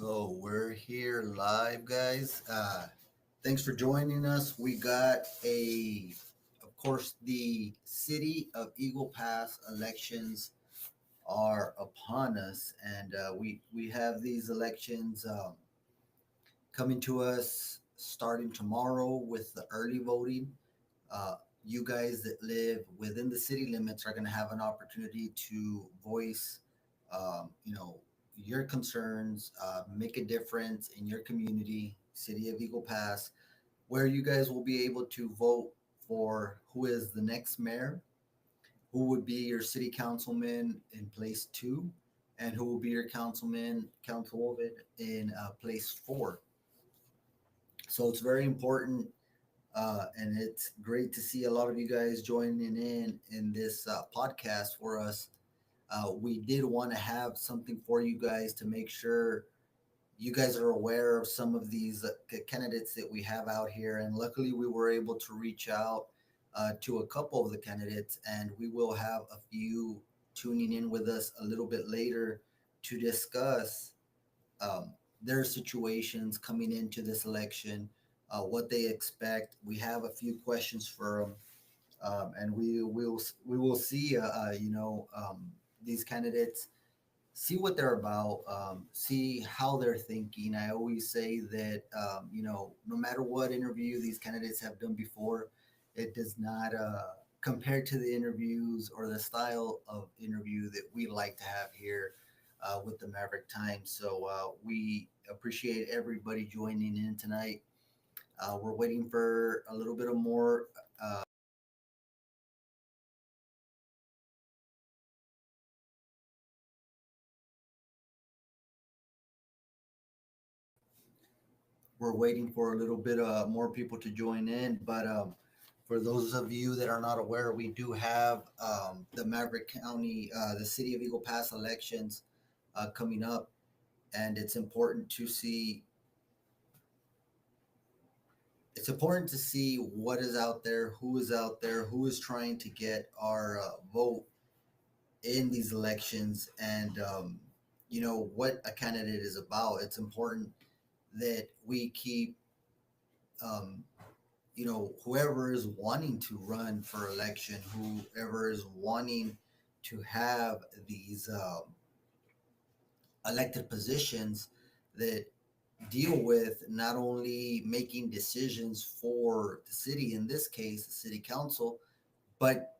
So we're here live, guys. Thanks for joining us. Of course, the city of Eagle Pass elections are upon us, and we have these elections coming to us starting tomorrow with the early voting. Uh, you guys that live within the city limits are going to have an opportunity to voice, you know, your concerns, make a difference in your community, city of Eagle Pass, where you guys will be able to vote for who is the next mayor, who would be your city councilman in place two, and who will be your councilwoman in place four. So it's very important, and it's great to see a lot of you guys joining in this podcast for us. We did want to have something for you guys to make sure you guys are aware of some of these candidates that we have out here, and luckily we were able to reach out to a couple of the candidates, and we will have a few tuning in with us a little bit later to discuss um, their situations coming into this election, what they expect. We have a few questions for them, and we will see, these candidates, see what they're about, see how they're thinking. I always say that no matter what interview these candidates have done before, it does not compare to the interviews or the style of interview that we like to have here with the Maverick Times. So we appreciate everybody joining in tonight. We're waiting for a little bit of more. Uh, we're waiting for a little bit more people to join in, but for those of you that are not aware, we do have the Maverick County, the City of Eagle Pass elections coming up, and it's important to see what is out there, who is out there, who is trying to get our vote in these elections, and what a candidate is about. It's important that we keep um, whoever is wanting to run for election, whoever is wanting to have these elected positions that deal with not only making decisions for the city, in this case, the city council, but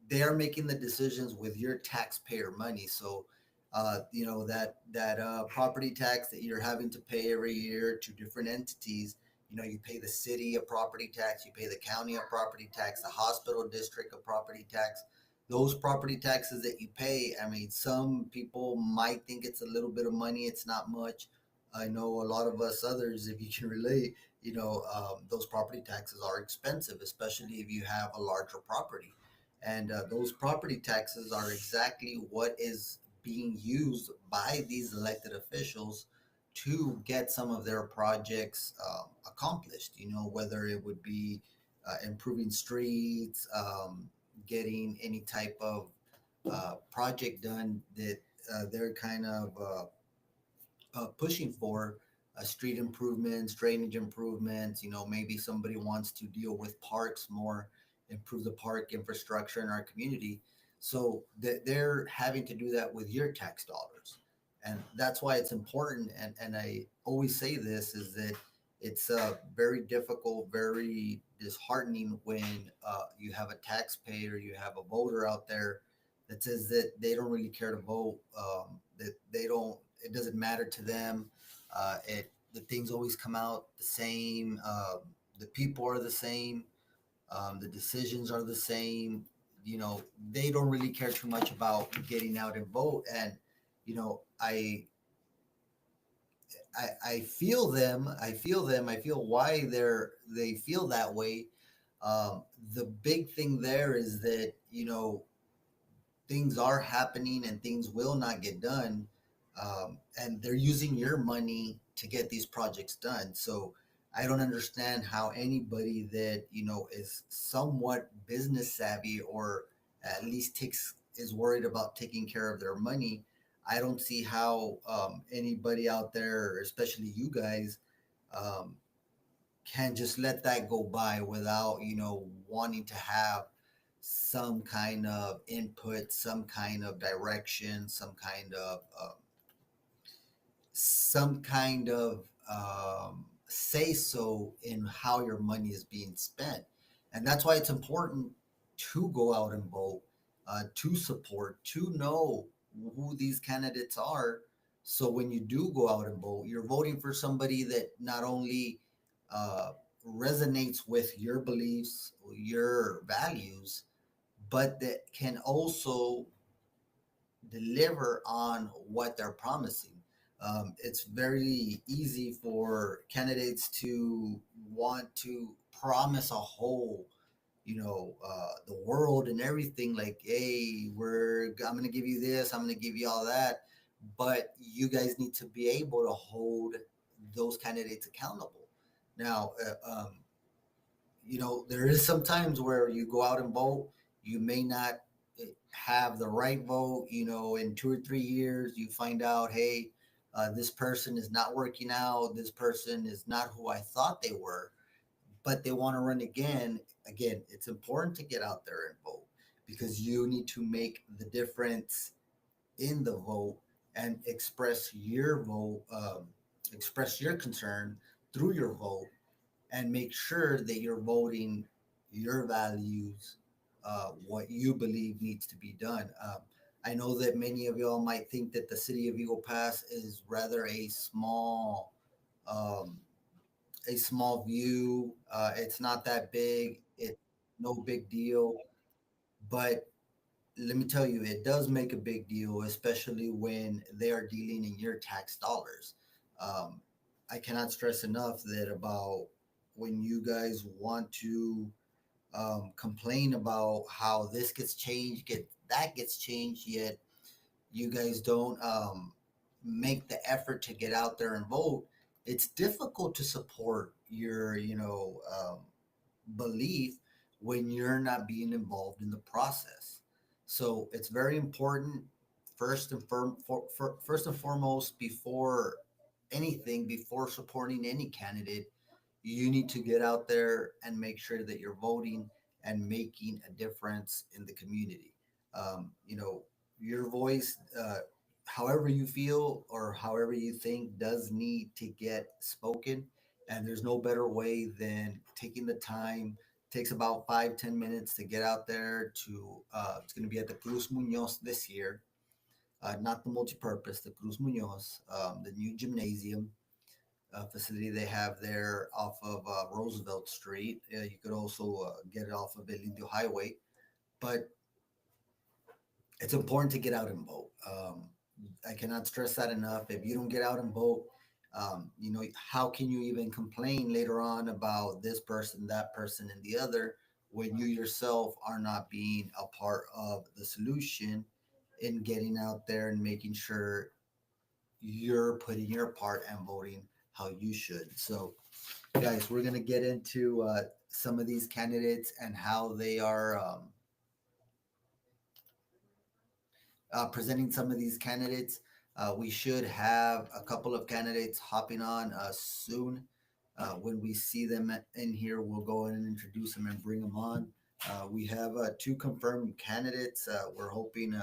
they are making the decisions with your taxpayer money. So, that property tax that you're having to pay every year to different entities. You pay the city a property tax, you pay the county a property tax, the hospital district a property tax. Those property taxes that you pay, I mean, some people might think it's a little bit of money. It's not much. I know a lot of us others, if you can relate, those property taxes are expensive, especially if you have a larger property. And those property taxes are exactly what is being used by these elected officials to get some of their projects accomplished. Whether it would be improving streets, getting any type of project done that they're kind of pushing for, street improvements, drainage improvements. Maybe somebody wants to deal with parks more, improve the park infrastructure in our community. So that they're having to do that with your tax dollars. And that's why it's important. And I always say this is that it's very difficult, very disheartening when you have a taxpayer, you have a voter out there that says that they don't really care to vote, that they don't, it doesn't matter to them. The things always come out the same. The people are the same. The decisions are the same. They don't really care too much about getting out and vote. And you know, I I feel them. I feel them. I feel why they feel that way. The big thing there is that things are happening and things will not get done, and they're using your money to get these projects done. So I don't understand how anybody that is somewhat business savvy, or at least takes is worried about taking care of their money, I don't see how anybody out there, especially you guys, um, can just let that go by without, wanting to have some kind of input, some kind of direction, some kind of say so in how your money is being spent. And that's why it's important to go out and vote, to support, to know who these candidates are. So when you do go out and vote, you're voting for somebody that not only uh, resonates with your beliefs, your values, but that can also deliver on what they're promising. It's very easy for candidates to want to promise a whole, the world and everything. Like, hey, I'm going to give you this, I'm going to give you all that, but you guys need to be able to hold those candidates accountable. Now, there is sometimes where you go out and vote, you may not have the right vote. In 2 or 3 years, you find out, hey, this person is not working out. This person is not who I thought they were, but they want to run again. Again, it's important to get out there and vote because you need to make the difference in the vote and express your concern through your vote, and make sure that you're voting your values, what you believe needs to be done. I know that many of y'all might think that the city of Eagle Pass is rather um, a small view. It's not that big. It's no big deal. But let me tell you, it does make a big deal, especially when they are dealing in your tax dollars. Um, I cannot stress enough that about when you guys want to complain about how this gets changed, that gets changed, yet you guys don't make the effort to get out there and vote. It's difficult to support your, belief when you're not being involved in the process. So it's very important, first and foremost, before anything, before supporting any candidate, you need to get out there and make sure that you're voting and making a difference in the community. Your voice, however you feel or however you think, does need to get spoken. And there's no better way than taking the time. Takes about 5-10 minutes to get out there to. It's going to be at the Cruz Munoz this year, not the multipurpose, the Cruz Munoz, the new gymnasium facility they have there off of Roosevelt Street. You could also get it off of El Indio Highway, but it's important to get out and vote. I cannot stress that enough. If you don't get out and vote, how can you even complain later on about this person, that person, and the other when you yourself are not being a part of the solution in getting out there and making sure you're putting your part and voting how you should. So, guys, we're going to get into some of these candidates and how they are presenting some of these candidates. We should have a couple of candidates hopping on soon. When we see them in here, we'll go in and introduce them and bring them on. We have two confirmed candidates. We're hoping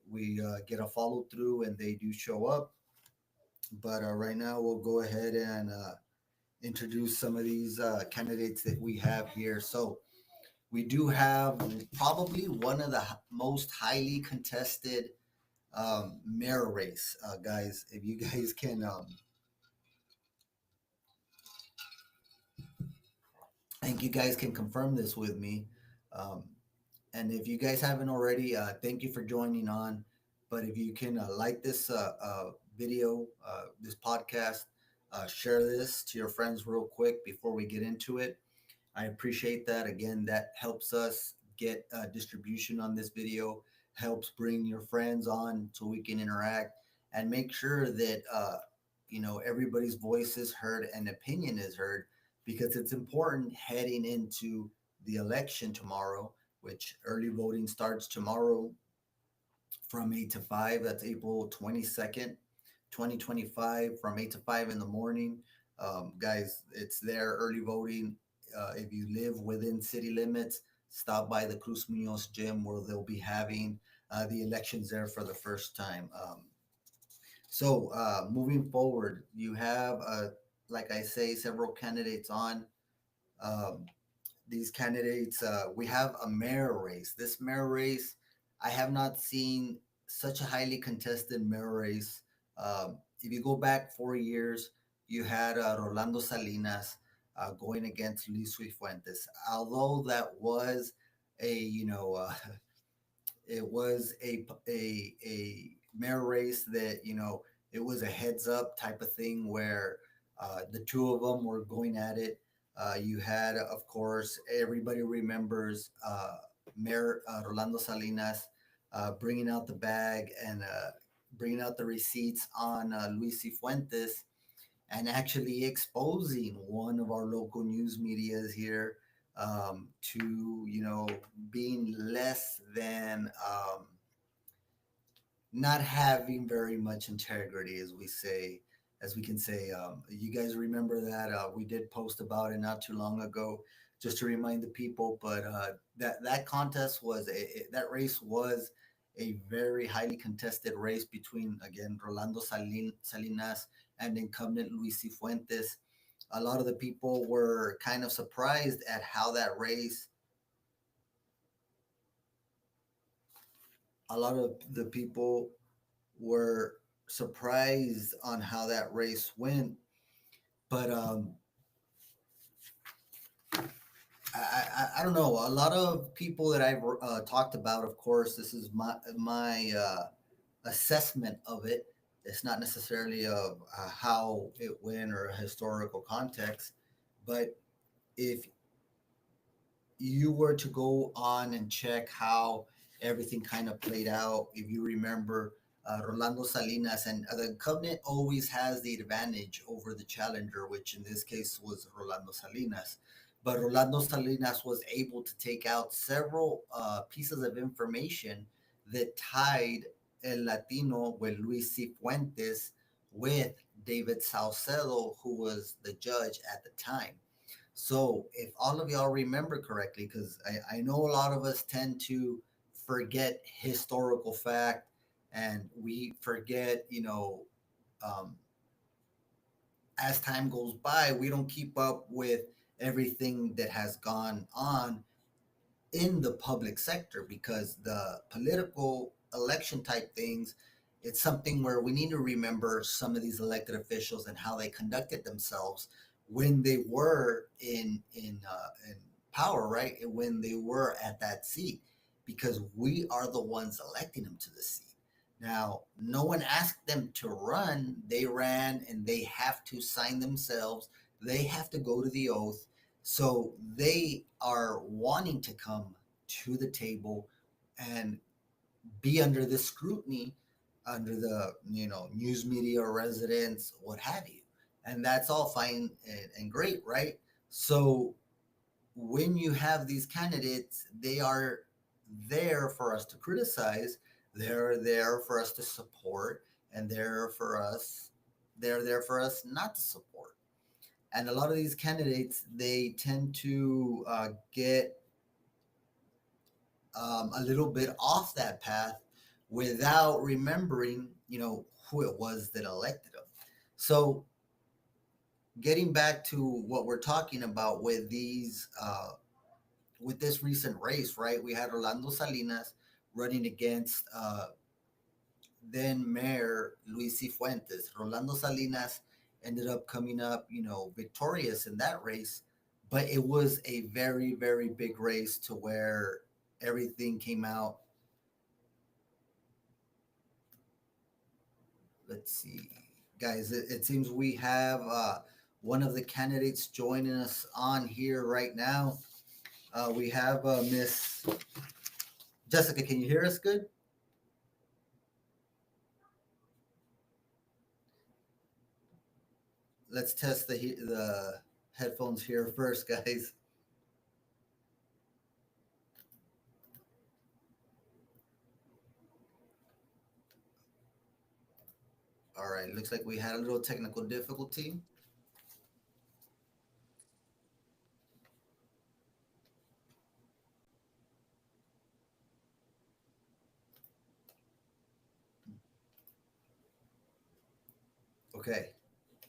we get a follow through and they do show up. But right now, we'll go ahead and introduce some of these candidates that we have here. So we do have probably one of the most highly contested mayor race, guys. If you guys can, I think you guys can confirm this with me. Um, and if you guys haven't already, thank you for joining on. But if you can like this video, this podcast, share this to your friends real quick before we get into it. I appreciate that. Again, that helps us get distribution on this video, helps bring your friends on so we can interact and make sure that everybody's voice is heard and opinion is heard, because it's important heading into the election tomorrow, which early voting starts tomorrow from 8 to 5. That's April 22nd, 2025, from 8 to 5 in the morning. Guys, it's there, early voting. If you live within city limits, stop by the Cruz Munoz gym where they'll be having the elections there for the first time. Moving forward, you have, like I say, several candidates on. Um, these candidates, we have a mayor race. This mayor race, I have not seen such a highly contested mayor race. If you go back 4 years, you had Rolando Salinas going against Luis Fuentes. Although that was a, it was a mayor race that, it was a heads up type of thing where the two of them were going at it. You had, of course, everybody remembers Mayor Rolando Salinas bringing out the bag and bringing out the receipts on Luis Fuentes, and actually exposing one of our local news medias here to, being less than not having very much integrity, as we say, as we can say. You guys remember that we did post about it not too long ago, just to remind the people. But that contest was that race was a very highly contested race between, again, Salinas and incumbent Luis Fuentes. A lot of the people were kind of surprised at how that race. A lot of the people were surprised on how that race went. But I don't know. A lot of people that I've talked about, of course, this is my assessment of it. It's not necessarily of how it went or a historical context, but if you were to go on and check how everything kind of played out, if you remember, Rolando Salinas, and the incumbent always has the advantage over the challenger, which in this case was Rolando Salinas. But Rolando Salinas was able to take out several pieces of information that tied El Latino with Luis Cifuentes with David Salcedo, who was the judge at the time. So, if all of y'all remember correctly, because I know a lot of us tend to forget historical fact, and we forget, um, as time goes by, we don't keep up with everything that has gone on in the public sector, because the political election type things, it's something where we need to remember some of these elected officials and how they conducted themselves when they were in power, right? And when they were at that seat, because we are the ones electing them to the seat. Now, no one asked them to run. They ran, and they have to sign themselves. They have to go to the oath. So they are wanting to come to the table and be under the scrutiny, under the, news media, residents, what have you. And that's all fine and great, right? So when you have these candidates, they are there for us to criticize, they're there for us to support, and they're there for us not to support. And a lot of these candidates, they tend to get a little bit off that path without remembering, who it was that elected them. So, getting back to what we're talking about with with this recent race, right? We had Orlando Salinas running against then Mayor Luis Fuentes. Rolando Salinas ended up coming up, victorious in that race, but it was a very, very big race to where everything came out. Let's see, guys. It seems we have one of the candidates joining us on here right now. We have Miss Jessica. Can you hear us good? Let's test the headphones here first, guys. it looks like we had a little technical difficulty. Okay,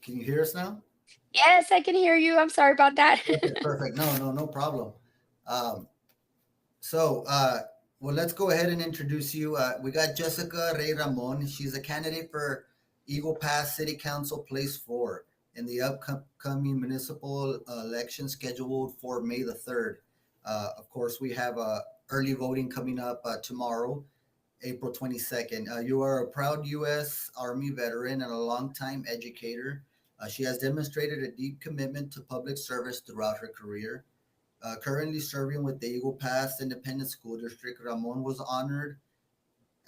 can you hear us now? Yes, I can hear you. I'm sorry about that. Okay, perfect. No, no, no problem. Um, So, well, let's go ahead and introduce you. We got Jessica Rey Ramon. She's a candidate for Eagle Pass City Council Place 4 in the upcoming municipal election scheduled for May the 3rd. Of course, we have early voting coming up tomorrow, April 22nd. You are a proud U.S. Army veteran and a longtime educator. She has demonstrated a deep commitment to public service throughout her career. Currently serving with the Eagle Pass Independent School District, Ramon was honored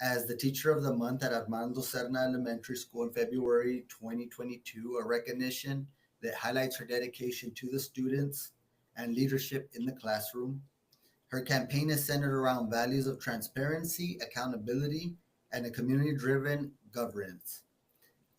as the Teacher of the Month at Armando Serna Elementary School in February 2022, a recognition that highlights her dedication to the students and leadership in the classroom. Her campaign is centered around values of transparency, accountability, and a community driven governance.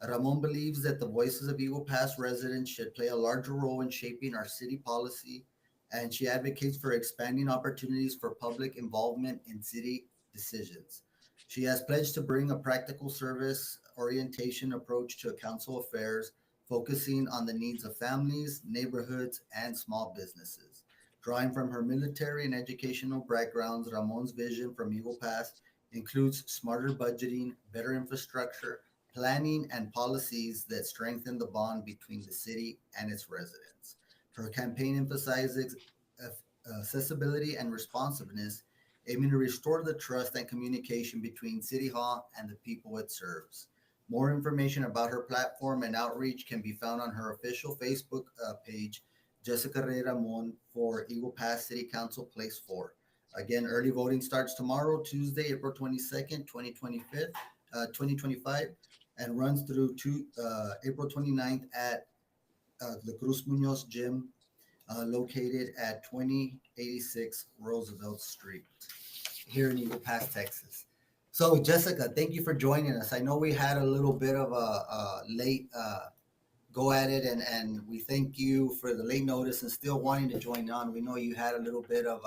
Ramon believes that the voices of Eagle Pass residents should play a larger role in shaping our city policy, and she advocates for expanding opportunities for public involvement in city decisions. She has pledged to bring a practical service orientation approach to council affairs, focusing on the needs of families, neighborhoods, and small businesses. Drawing from her military and educational backgrounds, Ramon's vision from Eagle Pass includes smarter budgeting, better infrastructure, planning, and policies that strengthen the bond between the city and its residents. Her campaign emphasizes accessibility and responsiveness, aiming to restore the trust and communication between City Hall and the people it serves. More information about her platform and outreach can be found on her official Facebook page, Jessica Rey Ramon, for Eagle Pass City Council Place 4. Again, early voting starts tomorrow, Tuesday, April 22nd, 2025, and runs through April 29th at the Cruz Munoz Gym, located at 2086 Roosevelt Street here in Eagle Pass, Texas. So, Jessica, thank you for joining us. I know we had a little bit of a late go at it, and we thank you for the late notice and still wanting to join on. We know you had a little bit of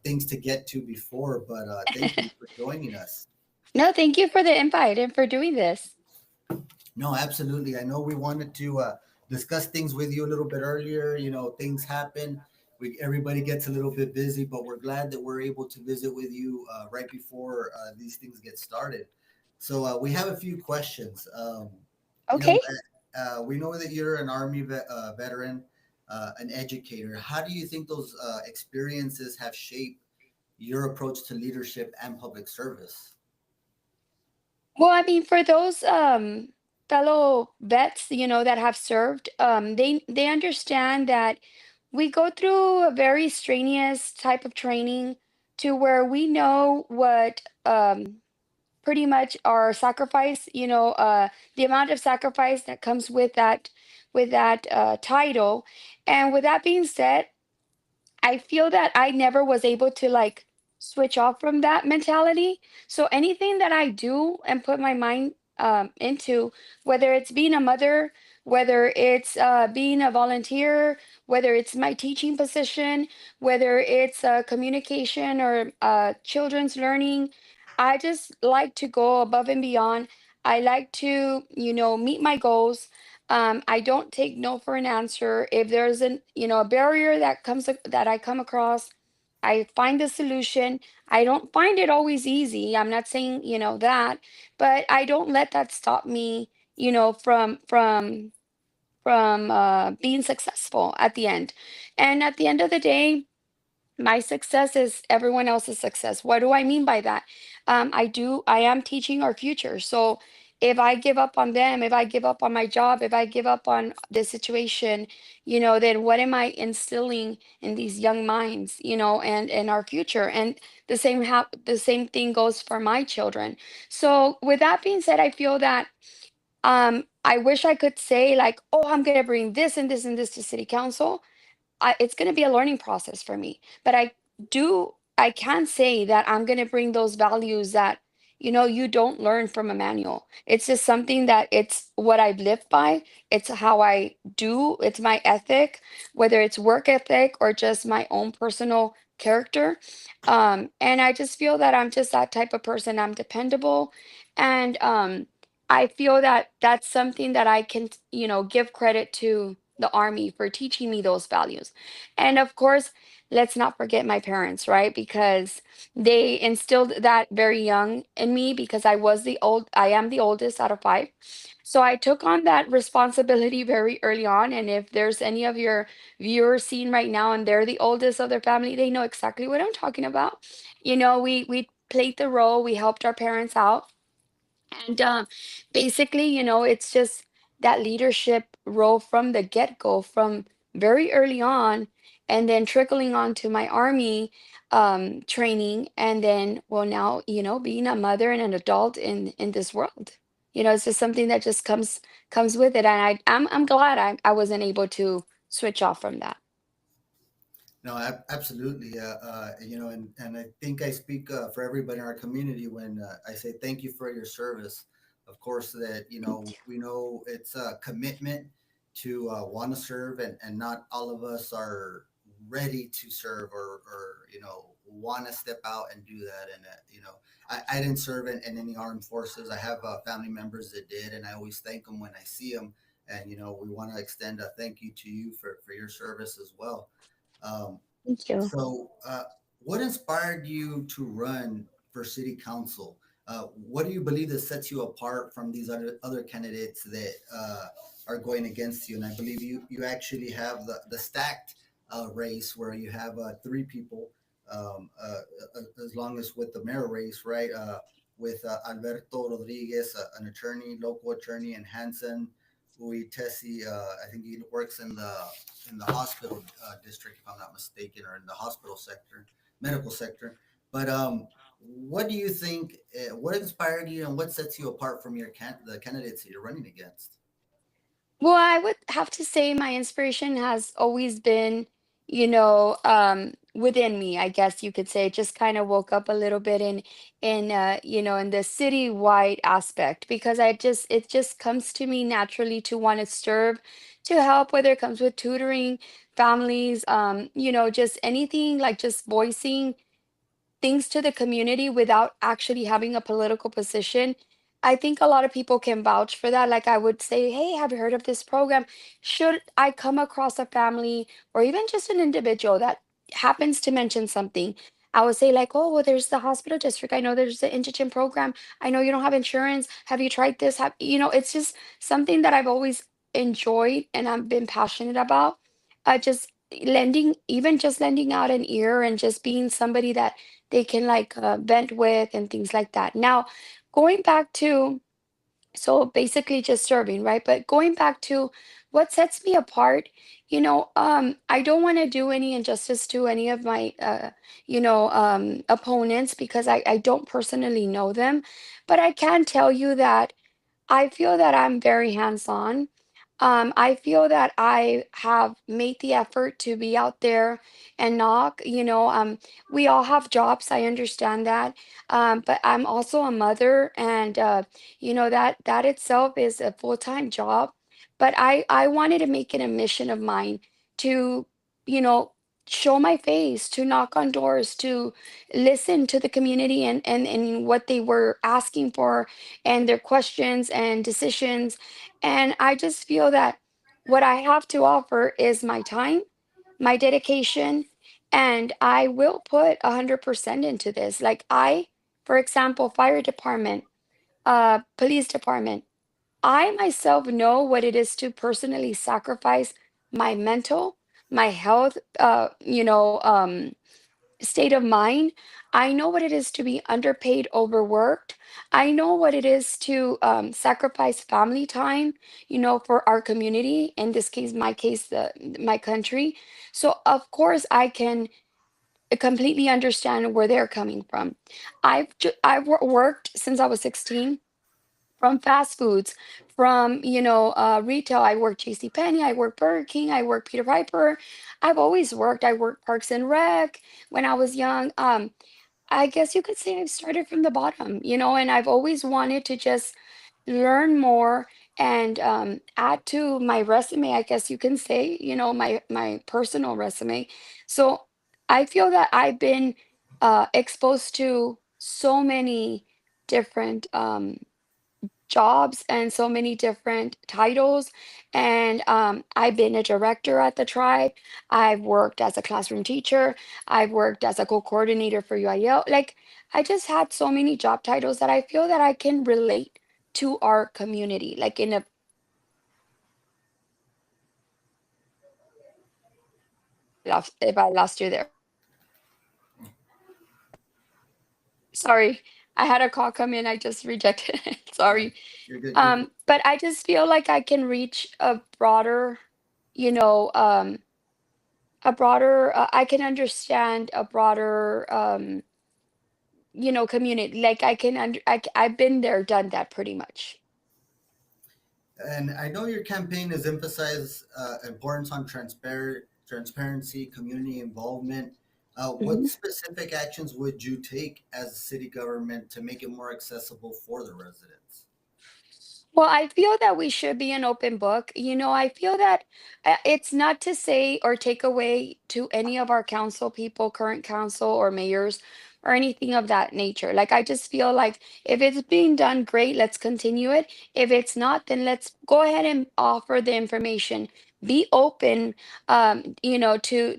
things to get to before, but thank you for joining us. No, thank you for the invite and for doing this. No, absolutely. I know we wanted to discuss things with you a little bit earlier. Things happen. Everybody gets a little bit busy, but we're glad that we're able to visit with you right before these things get started. So we have a few questions. You know, Okay. we know that you're an Army veteran, an educator. How do you think those experiences have shaped your approach to leadership and public service? Well, I mean, for those fellow vets, that have served, they understand that we go through a very strenuous type of training to where we know what pretty much our sacrifice, the amount of sacrifice that comes with that title. And with that being said, I feel that I never was able to like switch off from that mentality. So anything that I do and put my mind into, whether it's being a mother, whether it's being a volunteer, whether it's my teaching position, whether it's communication or children's learning, I just like to go above and beyond. I like to, meet my goals. I don't take no for an answer. If there's a barrier that I come across, I find a solution. I don't find it always easy. I'm not saying, that, but I don't let that stop me, from being successful at the end. And at the end of the day, my success is everyone else's success. What do I mean by that? I am teaching our future. So if I give up on them, if I give up on my job, if I give up on the situation, then what am I instilling in these young minds, and our future? And the same thing goes for my children. So with that being said, I feel that I wish I could say like, oh, I'm gonna bring this and this and this to city council. It's going to be a learning process for me. But I can say that I'm going to bring those values that, you don't learn from a manual. It's just something that it's what I've lived by. It's how I do. It's my ethic, whether it's work ethic or just my own personal character. And I just feel that I'm just that type of person. I'm dependable. And I feel that that's something that I can, give credit to the Army for teaching me those values. And of course, let's not forget my parents, right? Because they instilled that very young in me because I am the oldest out of five. So I took on that responsibility very early on. And if there's any of your viewers seen right now and they're the oldest of their family, they know exactly what I'm talking about. We played the role, we helped our parents out. And basically, it's just that leadership role from the get-go, from very early on, and then trickling on to my army training, and then, well, now, being a mother and an adult in this world. It's just something that just comes with it, and I'm glad I wasn't able to switch off from that. No, absolutely. And I think I speak for everybody in our community when I say thank you for your service. Of course, that Thank we know it's a commitment to want to serve, and not all of us are ready to serve, or want to step out and do that. And I didn't serve in any armed forces. I have family members that did, and I always thank them when I see them. And we want to extend a thank you to you for your service as well. Um, thank you. so, what inspired you to run for city council? What do you believe that sets you apart from these other candidates that are going against you? And I believe you actually have the stacked race where you have three people, as long as with the mayor race, right? With Alberto Rodriguez, an attorney, local attorney, and Hansen Uitesi. I think he works in the hospital district, if I'm not mistaken, or in the hospital sector, medical sector. But what do you think? What inspired you, and what sets you apart from the candidates that you're running against? Well, I would have to say my inspiration has always been, within me, I guess you could say. Just kind of woke up a little bit in the city-wide aspect because it just comes to me naturally to want to serve, to help, whether it comes with tutoring, families, just anything like just voicing things to the community without actually having a political position. I think a lot of people can vouch for that. Like I would say, hey, have you heard of this program? Should I come across a family or even just an individual that happens to mention something? I would say, like, oh, well, there's the hospital district. I know there's the indigent program. I know you don't have insurance. Have you tried this? It's just something that I've always enjoyed and I've been passionate about. Just even just lending out an ear and just being somebody that they can like vent with and things like that. Now, going back to so basically just serving, right? But going back to what sets me apart, I don't want to do any injustice to any of my opponents because I don't personally know them, but I can tell you that I feel that I'm very hands-on. I feel that I have made the effort to be out there and knock. We all have jobs, I understand that. But I'm also a mother, and that itself is a full-time job. But I wanted to make it a mission of mine to, you know, show my face, to knock on doors, to listen to the community and what they were asking for and their questions and decisions. And I just feel that what I have to offer is my time, my dedication, and I will put 100% into this. Like for example, fire department, police department, I myself know what it is to personally sacrifice my mental, my health, state of mind. I know what it is to be underpaid, overworked. I know what it is to sacrifice family time, for our community. In this case, my country. So of course, I can completely understand where they're coming from. I've worked since I was 16 from fast foods, from retail. I worked JC Penney, I worked Burger King, I worked Peter Piper. I've always worked. I worked Parks and Rec when I was young. I guess you could say I've started from the bottom, and I've always wanted to just learn more and add to my resume, I guess you can say, my personal resume. So I feel that I've been exposed to so many different jobs and so many different titles. And I've been a director at the tribe. I've worked as a classroom teacher. I've worked as a co-coordinator for UIL. Like, I just had so many job titles that I feel that I can relate to our community. Like in a, if I lost you there. Sorry, I had a call come in. I just rejected it. Uh, Sorry. you're good. You're good. But I just feel like I can reach you know, um, I can understand a broader community. Like I can I've been there, done that pretty much. And I know your campaign has emphasized importance on transparency, community involvement. What Mhm. specific actions would you take as a city government to make it more accessible for the residents? Well, I feel that we should be an open book. I feel that it's not to say or take away to any of our council people, current council or mayors or anything of that nature. Like, I just feel like if it's being done, great, let's continue it. If it's not, then let's go ahead and offer the information. Be open, to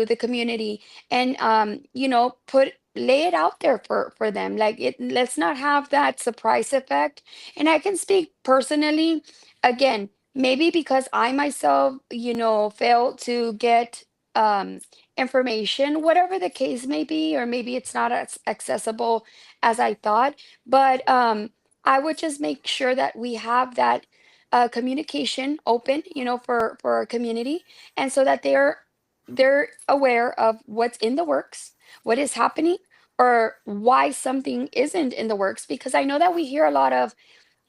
the community and, lay it out there for them. Like, let's not have that surprise effect. And I can speak personally, again, maybe because I myself, failed to get information, whatever the case may be, or maybe it's not as accessible as I thought. But I would just make sure that we have that communication open, for our community, and so that they're aware of what's in the works, what is happening, or why something isn't in the works. Because I know that we hear a lot of,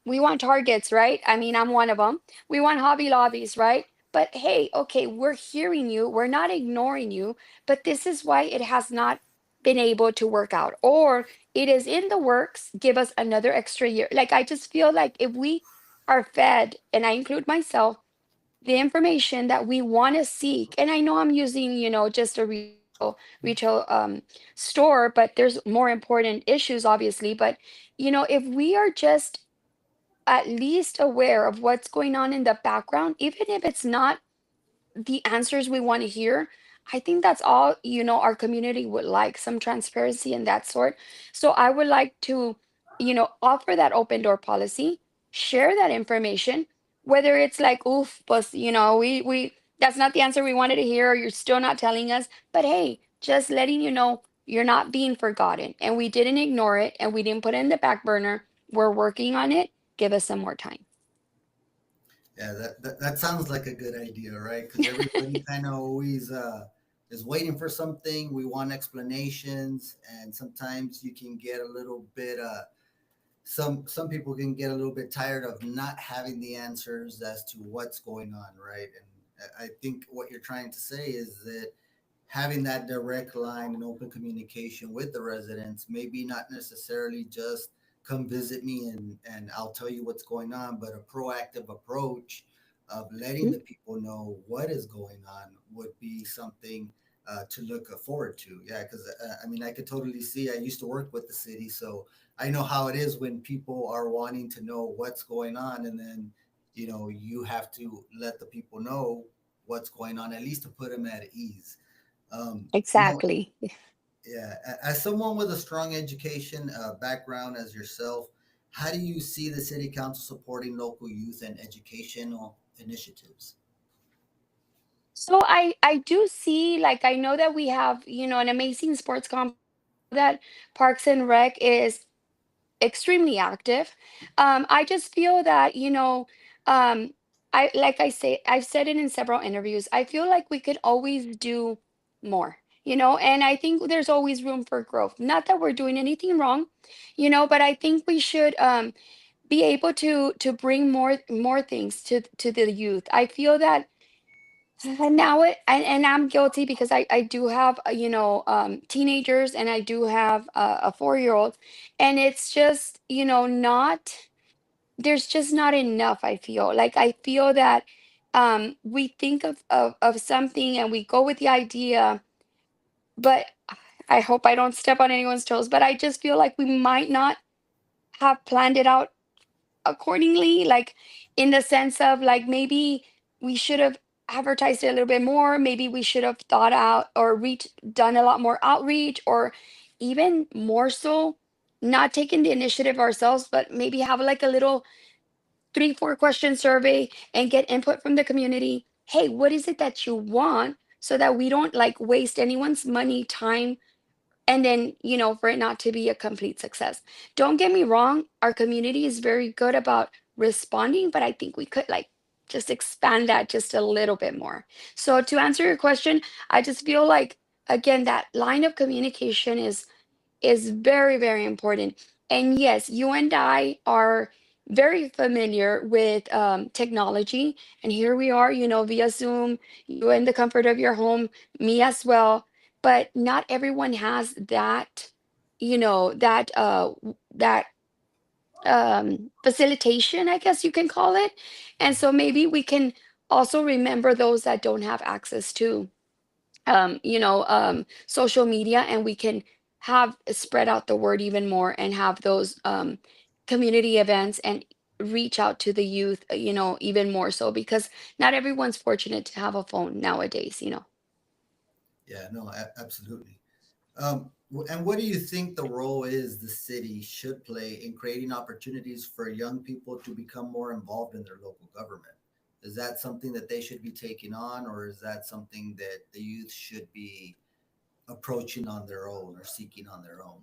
we want targets, right? I mean, I'm one of them. We want Hobby Lobbies, right? But hey, okay, we're hearing you. We're not ignoring you. But this is why it has not been able to work out. Or it is in the works. Give us another extra year. Like, I just feel like if we are fed, and I include myself, the information that we want to seek, and I know I'm using, just a retail store, but there's more important issues, obviously. But if we are just at least aware of what's going on in the background, even if it's not the answers we want to hear. I think that's all, our community would like, some transparency and that sort. So I would like to, offer that open door policy, share that information, whether it's like, oof, but we that's not the answer we wanted to hear, or you're still not telling us. But hey, just letting you know you're not being forgotten, and we didn't ignore it, and we didn't put it in the back burner. We're working on it. Give us some more time. Yeah, that sounds like a good idea, right? Because everybody kind of always is waiting for something. We want explanations, and sometimes you can get a little bit. Some people can get a little bit tired of not having the answers as to what's going on, right? And I think what you're trying to say is that having that direct line and open communication with the residents, maybe not necessarily just come visit me and I'll tell you what's going on, but a proactive approach of letting Mhm. the people know what is going on would be something to look forward to. Yeah, because I mean, I could totally see. I used to work with the city, so I know how it is when people are wanting to know what's going on, and then you have to let the people know what's going on, at least to put them at ease. Um, you know, Exactly. yeah. As someone with a strong education background as yourself, how do you see the city council supporting local youth and educational initiatives? So I do see, like, I know that we have, an amazing sports complex, that Parks and Rec is extremely active. I just feel that, um I say, I've said it in several interviews. I feel like we could always do more, and I think there's always room for growth. Not that we're doing anything wrong, but I think we should be able to bring more things to the youth. I feel that And now and I'm guilty because I do have teenagers, and I do have a 4-year-old, and it's just not, there's just not enough. I feel that we think of something and we go with the idea, but I hope I don't step on anyone's toes, but I just feel like we might not have planned it out accordingly, like in the sense of like maybe we should have advertised it a little bit more. Maybe we should have thought out or done a lot more outreach, or even more so, not taking the initiative ourselves, but maybe have like a little 3, 4 question survey and get input from the community. Hey, what is it that you want? So that we don't like waste anyone's money, time, and then for it not to be a complete success. Don't get me wrong, our community is very good about responding, but I think we could like just expand that just a little bit more. So to answer your question, I just feel like, again, that line of communication is very, very important. And yes, you and I are very familiar with technology. And here we are, via Zoom, you in the comfort of your home, me as well. But not everyone has that, that facilitation, I guess you can call it. And so maybe we can also remember those that don't have access to social media, and we can have spread out the word even more and have those community events and reach out to the youth, even more so, because not everyone's fortunate to have a phone nowadays. Yeah, no, absolutely. And what do you think the role is the city should play in creating opportunities for young people to become more involved in their local government? Is that something that they should be taking on, or is that something that the youth should be approaching on their own or seeking on their own?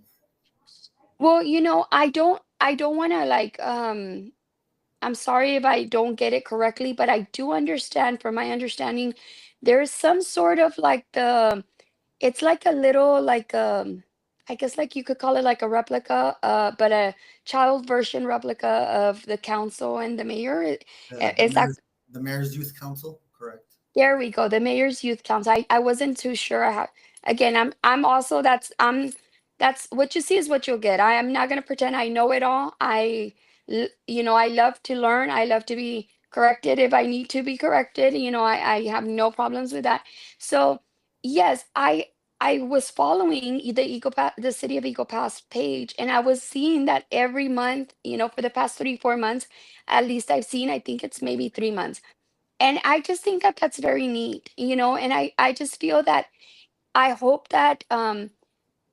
Well, I don't want to like I'm sorry if I don't get it correctly, but I do understand, from my understanding, there's some sort of like it's like a little like I guess like you could call it like a replica, but a child version replica of the council and the mayor. The the Is that, mayor's the mayor's youth council, correct? there we go, the mayor's youth council. I wasn't too sure. Again, I'm also, that's what you see is what you'll get. I am not gonna pretend I know it all. I love to learn. I love to be corrected if I need to be corrected. I have no problems with that. So yes, I was following the City of Eagle Pass page, and I was seeing that every month, for the past 3, 4 months, at least I've seen, I think it's maybe 3 months, and I just think that that's very neat, and I just feel that, I hope that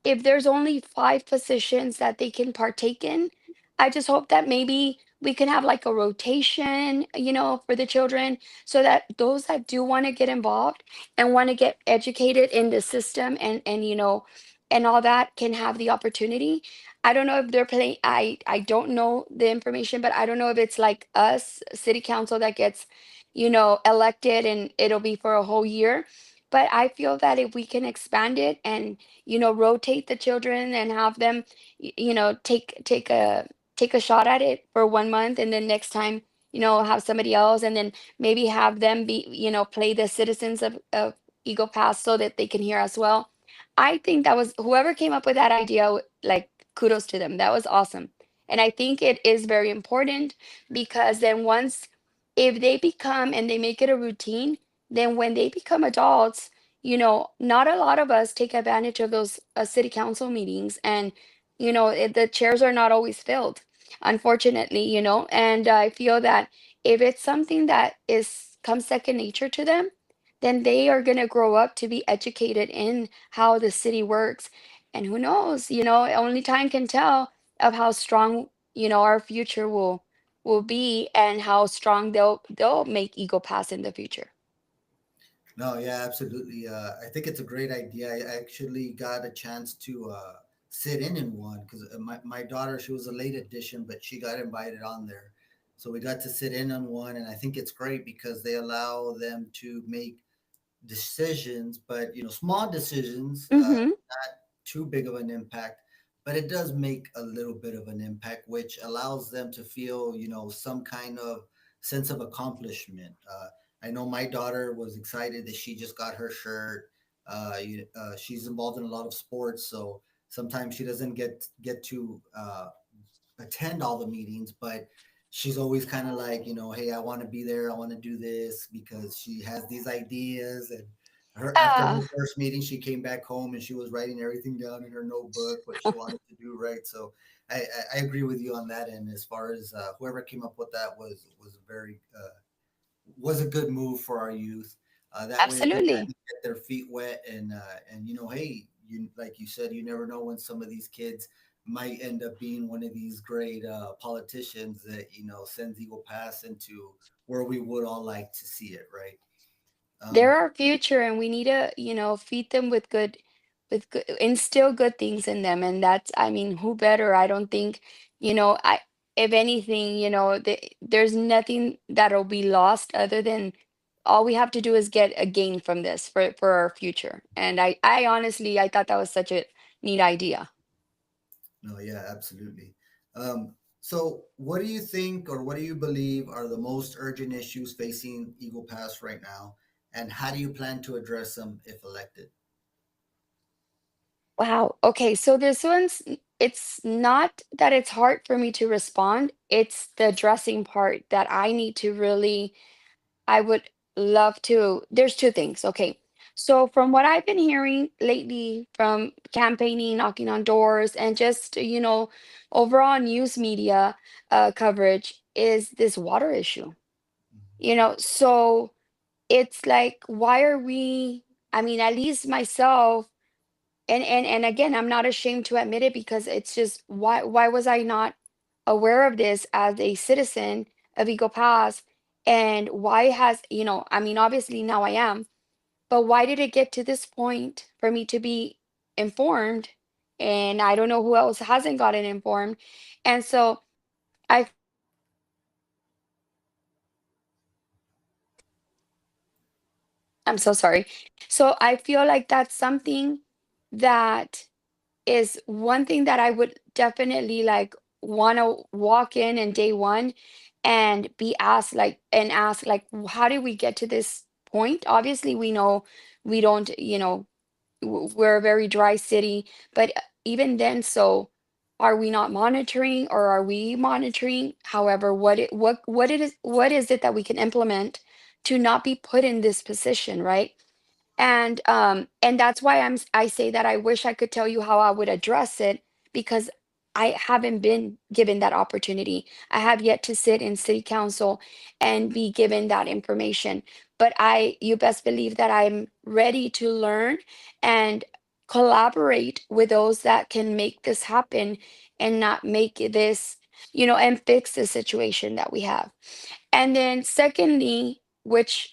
if there's only 5 positions that they can partake in, I just hope that maybe we can have like a rotation, for the children, so that those that do want to get involved and want to get educated in the system, and all that, can have the opportunity. I don't know if they're playing, I don't know the information, but I don't know if it's like us, city council, that gets, elected and it'll be for a whole year. But I feel that if we can expand it and rotate the children and have them, take a shot at it for 1 month, and then next time, have somebody else, and then maybe have them be, play the citizens of Eagle Pass, so that they can hear as well. I think that was, whoever came up with that idea, like, kudos to them. That was awesome. And I think it is very important, because then once, if they become and they make it a routine, then when they become adults, not a lot of us take advantage of those city council meetings, and the chairs are not always filled, unfortunately, and I feel that if it's something that is comes second nature to them, then they are going to grow up to be educated in how the city works. And who knows, only time can tell of how strong, our future will be, and how strong they'll make Eagle Pass in the future. No, yeah, absolutely. I think it's a great idea. I actually got a chance to sit in one because my daughter, she was a late addition, but she got invited on there. So we got to sit in on one, and I think it's great because they allow them to make decisions, but small decisions, Mm-hmm. not too big of an impact, but it does make a little bit of an impact, which allows them to feel some kind of sense of accomplishment. I know my daughter was excited that she just got her shirt. She's involved in a lot of sports, so sometimes she doesn't get to attend all the meetings, but she's always kind of like, hey, I want to be there. I want to do this because she has these ideas. And her after her Yeah, first meeting, she came back home and she was writing everything down in her notebook what she wanted to do. Right. So I agree with you on that. And as far as whoever came up with that was a good move for our youth. That way they kind absolutely. of get their feet wet and hey, you like you said, you never know when some of these kids might end up being one of these great politicians that sends Eagle Pass into where we would all like to see it, right? They're Um, our future, and we need to, feed them with good, instill good things in them. And that's, I mean, who better? I don't think, I, if anything, there's nothing that'll be lost other than all we have to do is get a gain from this for our future. And I honestly, I thought that was such a neat idea. no, yeah, absolutely. So, what do you think, or what do you believe are the most urgent issues facing Eagle Pass right now, and how do you plan to address them if elected? Wow. Okay, so this one's it's not that it's hard for me to respond. It's the addressing part that I need to really, I would love to. There's two things. Okay. So from what I've been hearing lately from campaigning, knocking on doors, and just, overall news media coverage is this water issue. So it's like, why are we, I mean, at least myself, and again, I'm not ashamed to admit it because it's just, why was I not aware of this as a citizen of Eagle Pass? And why has, I mean, obviously now I am, but why did it get to this point for me to be informed? And I don't know who else hasn't gotten informed. And so I I'm so sorry. So I feel like that's something that is one thing that I would definitely like want to walk in day one and be asked like and ask like, how did we get to this point? Obviously we know we don't, we're a very dry city, but even then, so are we not monitoring, or are we monitoring? However, what is it that we can implement to not be put in this position, right? And that's why I say that I wish I could tell you how I would address it, because I haven't been given that opportunity. I have yet to sit in city council and be given that information. But you best believe that I'm ready to learn and collaborate with those that can make this happen and not make this, and fix the situation that we have. And then secondly, which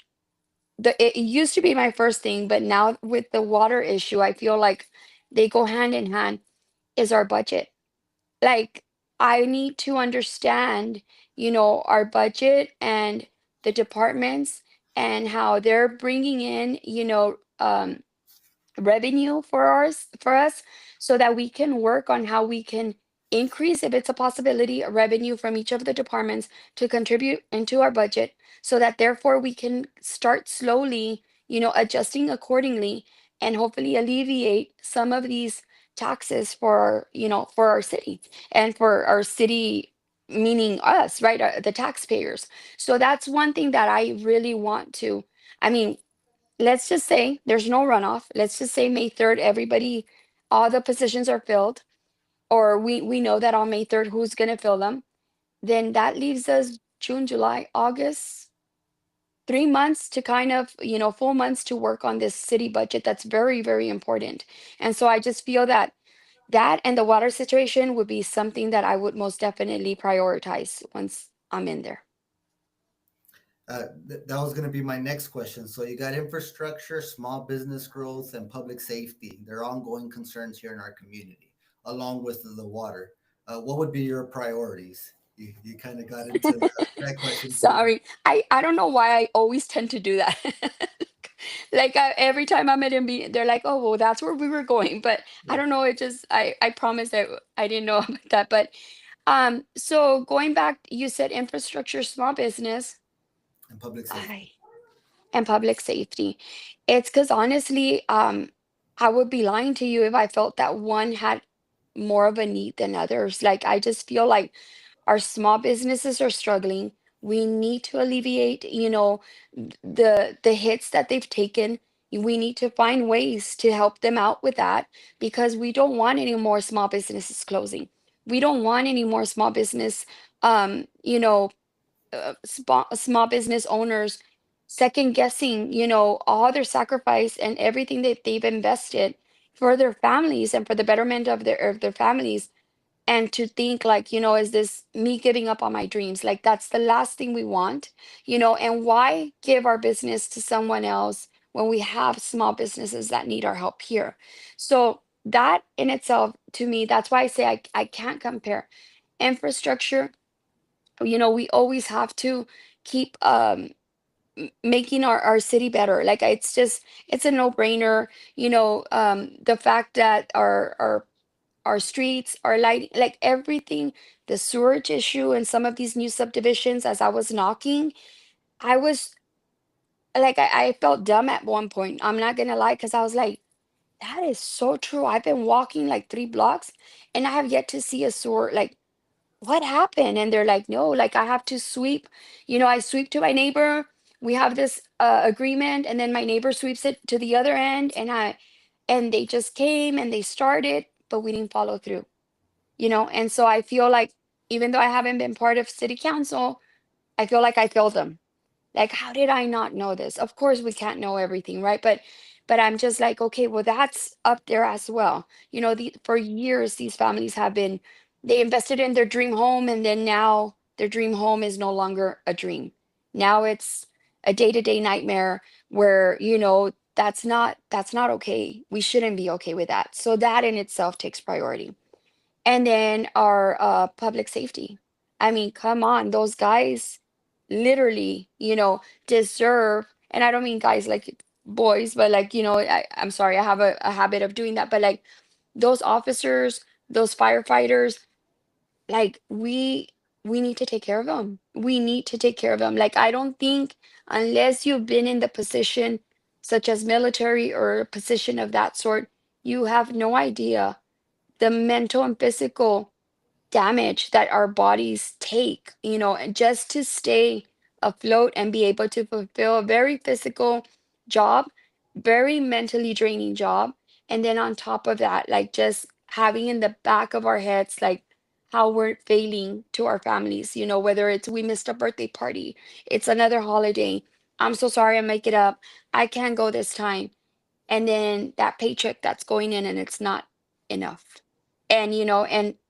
it used to be my first thing, but now with the water issue, I feel like they go hand in hand, is our budget. Like, I need to understand, our budget and the departments and how they're bringing in, revenue for us, so that we can work on how we can increase, if it's a possibility, a revenue from each of the departments to contribute into our budget, so that therefore we can start slowly, adjusting accordingly, and hopefully alleviate some of these taxes for our city, and for our city, meaning us, right, the taxpayers. So that's one thing that I really want to, I mean, let's just say there's no runoff. Let's just say May 3rd, everybody, all the positions are filled, or we know that on May 3rd who's gonna fill them. Then that leaves us June, July, August, 3 months to kind of, full months to work on this city budget. That's very, very important. And so I just feel that that and the water situation would be something that I would most definitely prioritize once I'm in there. That was going to be my next question. So you got infrastructure, small business growth, and public safety. They're ongoing concerns here in our community, along with the water. What would be your priorities? You kind of got into that question too. Sorry. I don't know why I always tend to do that. Like every time I'm at MB, they're like, "Oh, well, that's where we were going." But I Yeah, don't know. It just I promise that I didn't know about that. But so going back, you said infrastructure, small business. and public I safety. and public safety. It's because honestly, I would be lying to you if I felt that one had more of a need than others. Like I just feel like our small businesses are struggling. We need to alleviate, the hits that they've taken. We need to find ways to help them out with that because we don't want any more small businesses closing. We don't want any more small business, small business owners second guessing, all their sacrifice and everything that they've invested for their families and for the betterment of their families, and to think like, is this me giving up on my dreams? Like that's the last thing we want, and why give our business to someone else when we have small businesses that need our help here? So that in itself, to me, that's why I say I can't compare infrastructure. We always have to keep making our city better. Like it's a no-brainer. The fact that our streets, our lighting, like everything, the sewerage issue and some of these new subdivisions, as I was knocking, I was like, I felt dumb at one point. I'm not gonna lie, because I was like, that is so true. I've been walking like 3 blocks and I have yet to see a sewer. Like, what happened? And they're like, no, like I have to sweep, I sweep to my neighbor. We have this agreement, and then my neighbor sweeps it to the other end, and they just came and they started, but we didn't follow through. And so I feel like even though I haven't been part of city council, I feel like I failed them. Like, how did I not know this? Of course we can't know everything, right? But I'm just like, okay, well, that's up there as well. For years these families have been, they invested in their dream home, and then now their dream home is no longer a dream. Now it's a day-to-day nightmare where, that's not okay. We shouldn't be okay with that. So that in itself takes priority. And then our public safety. I mean, come on, those guys literally, deserve, and I don't mean guys like boys, but like, I'm sorry, I have a habit of doing that, but like those officers, those firefighters, like we need to take care of them. We need to take care of them. Like I don't think, unless you've been in the position such as military or a position of that sort, you have no idea the mental and physical damage that our bodies take, and just to stay afloat and be able to fulfill a very physical job, very mentally draining job. And then on top of that, like just having in the back of our heads, like how we're failing to our families, whether it's we missed a birthday party, it's another holiday. I'm so sorry, I make it up. I can't go this time, and then that paycheck that's going in and it's not enough. And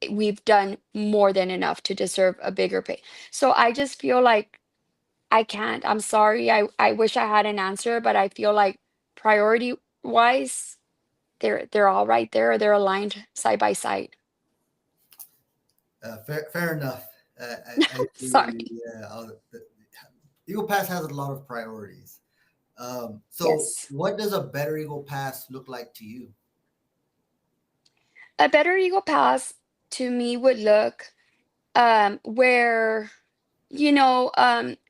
we've done more than enough to deserve a bigger pay. So I just feel like I can't. I'm sorry. I wish I had an answer, but I feel like priority wise, they're all right there. They're aligned side by side. Fair enough. I agree with you. Sorry. Yeah, Eagle Pass has a lot of priorities. So, Yes. what does a better Eagle Pass look like to you? A better Eagle Pass to me would look where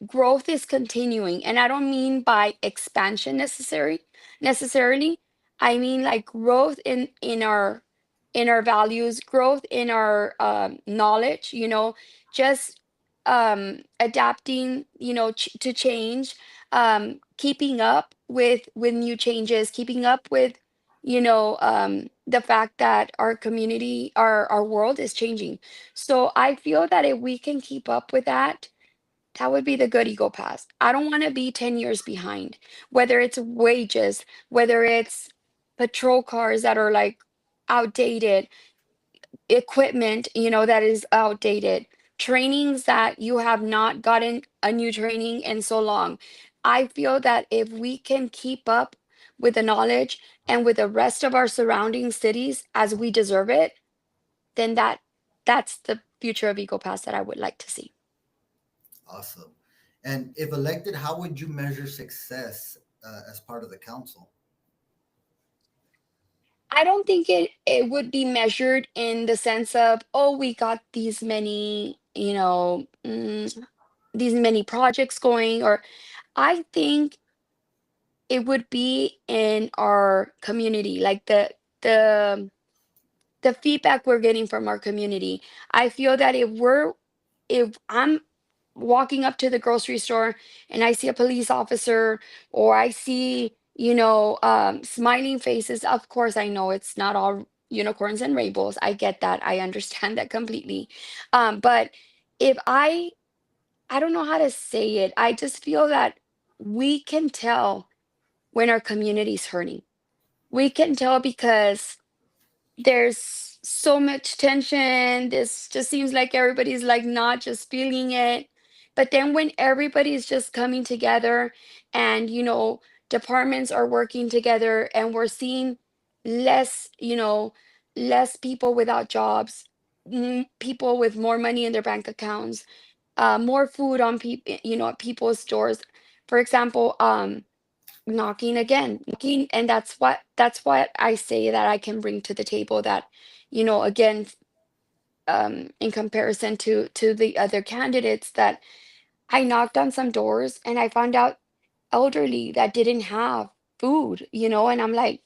growth is continuing, and I don't mean by expansion necessarily. I mean like growth in our values, growth in our knowledge, just adapting, to change, keeping up with new changes, keeping up with, the fact that our community, our world is changing. So I feel that if we can keep up with that, that would be the good ego pass. I don't want to be 10 years behind, whether it's wages, whether it's patrol cars that are like outdated, equipment, that is outdated, trainings that you have not gotten a new training in so long. I feel that if we can keep up with the knowledge and with the rest of our surrounding cities as we deserve it, then that's the future of Eco Pass that I would like to see. Awesome. And if elected, how would you measure success as part of the council? I don't think it would be measured in the sense of, oh, we got these many, these many projects going, or I think it would be in our community, like the the feedback we're getting from our community. I feel that if I'm walking up to the grocery store and I see a police officer, or I see, smiling faces, of course I know it's not all unicorns and rainbows. I get that. I understand that completely. But if I don't know how to say it. I just feel that we can tell when our community's hurting. We can tell because there's so much tension. This just seems like everybody's like not just feeling it. But then when everybody's just coming together, and departments are working together, and we're seeing less, less people without jobs, people with more money in their bank accounts, more food on people, at people's doors. For example, knocking again, knocking, and that's what I say that I can bring to the table, that, again, in comparison to the other candidates, that I knocked on some doors and I found out elderly that didn't have food, and I'm like,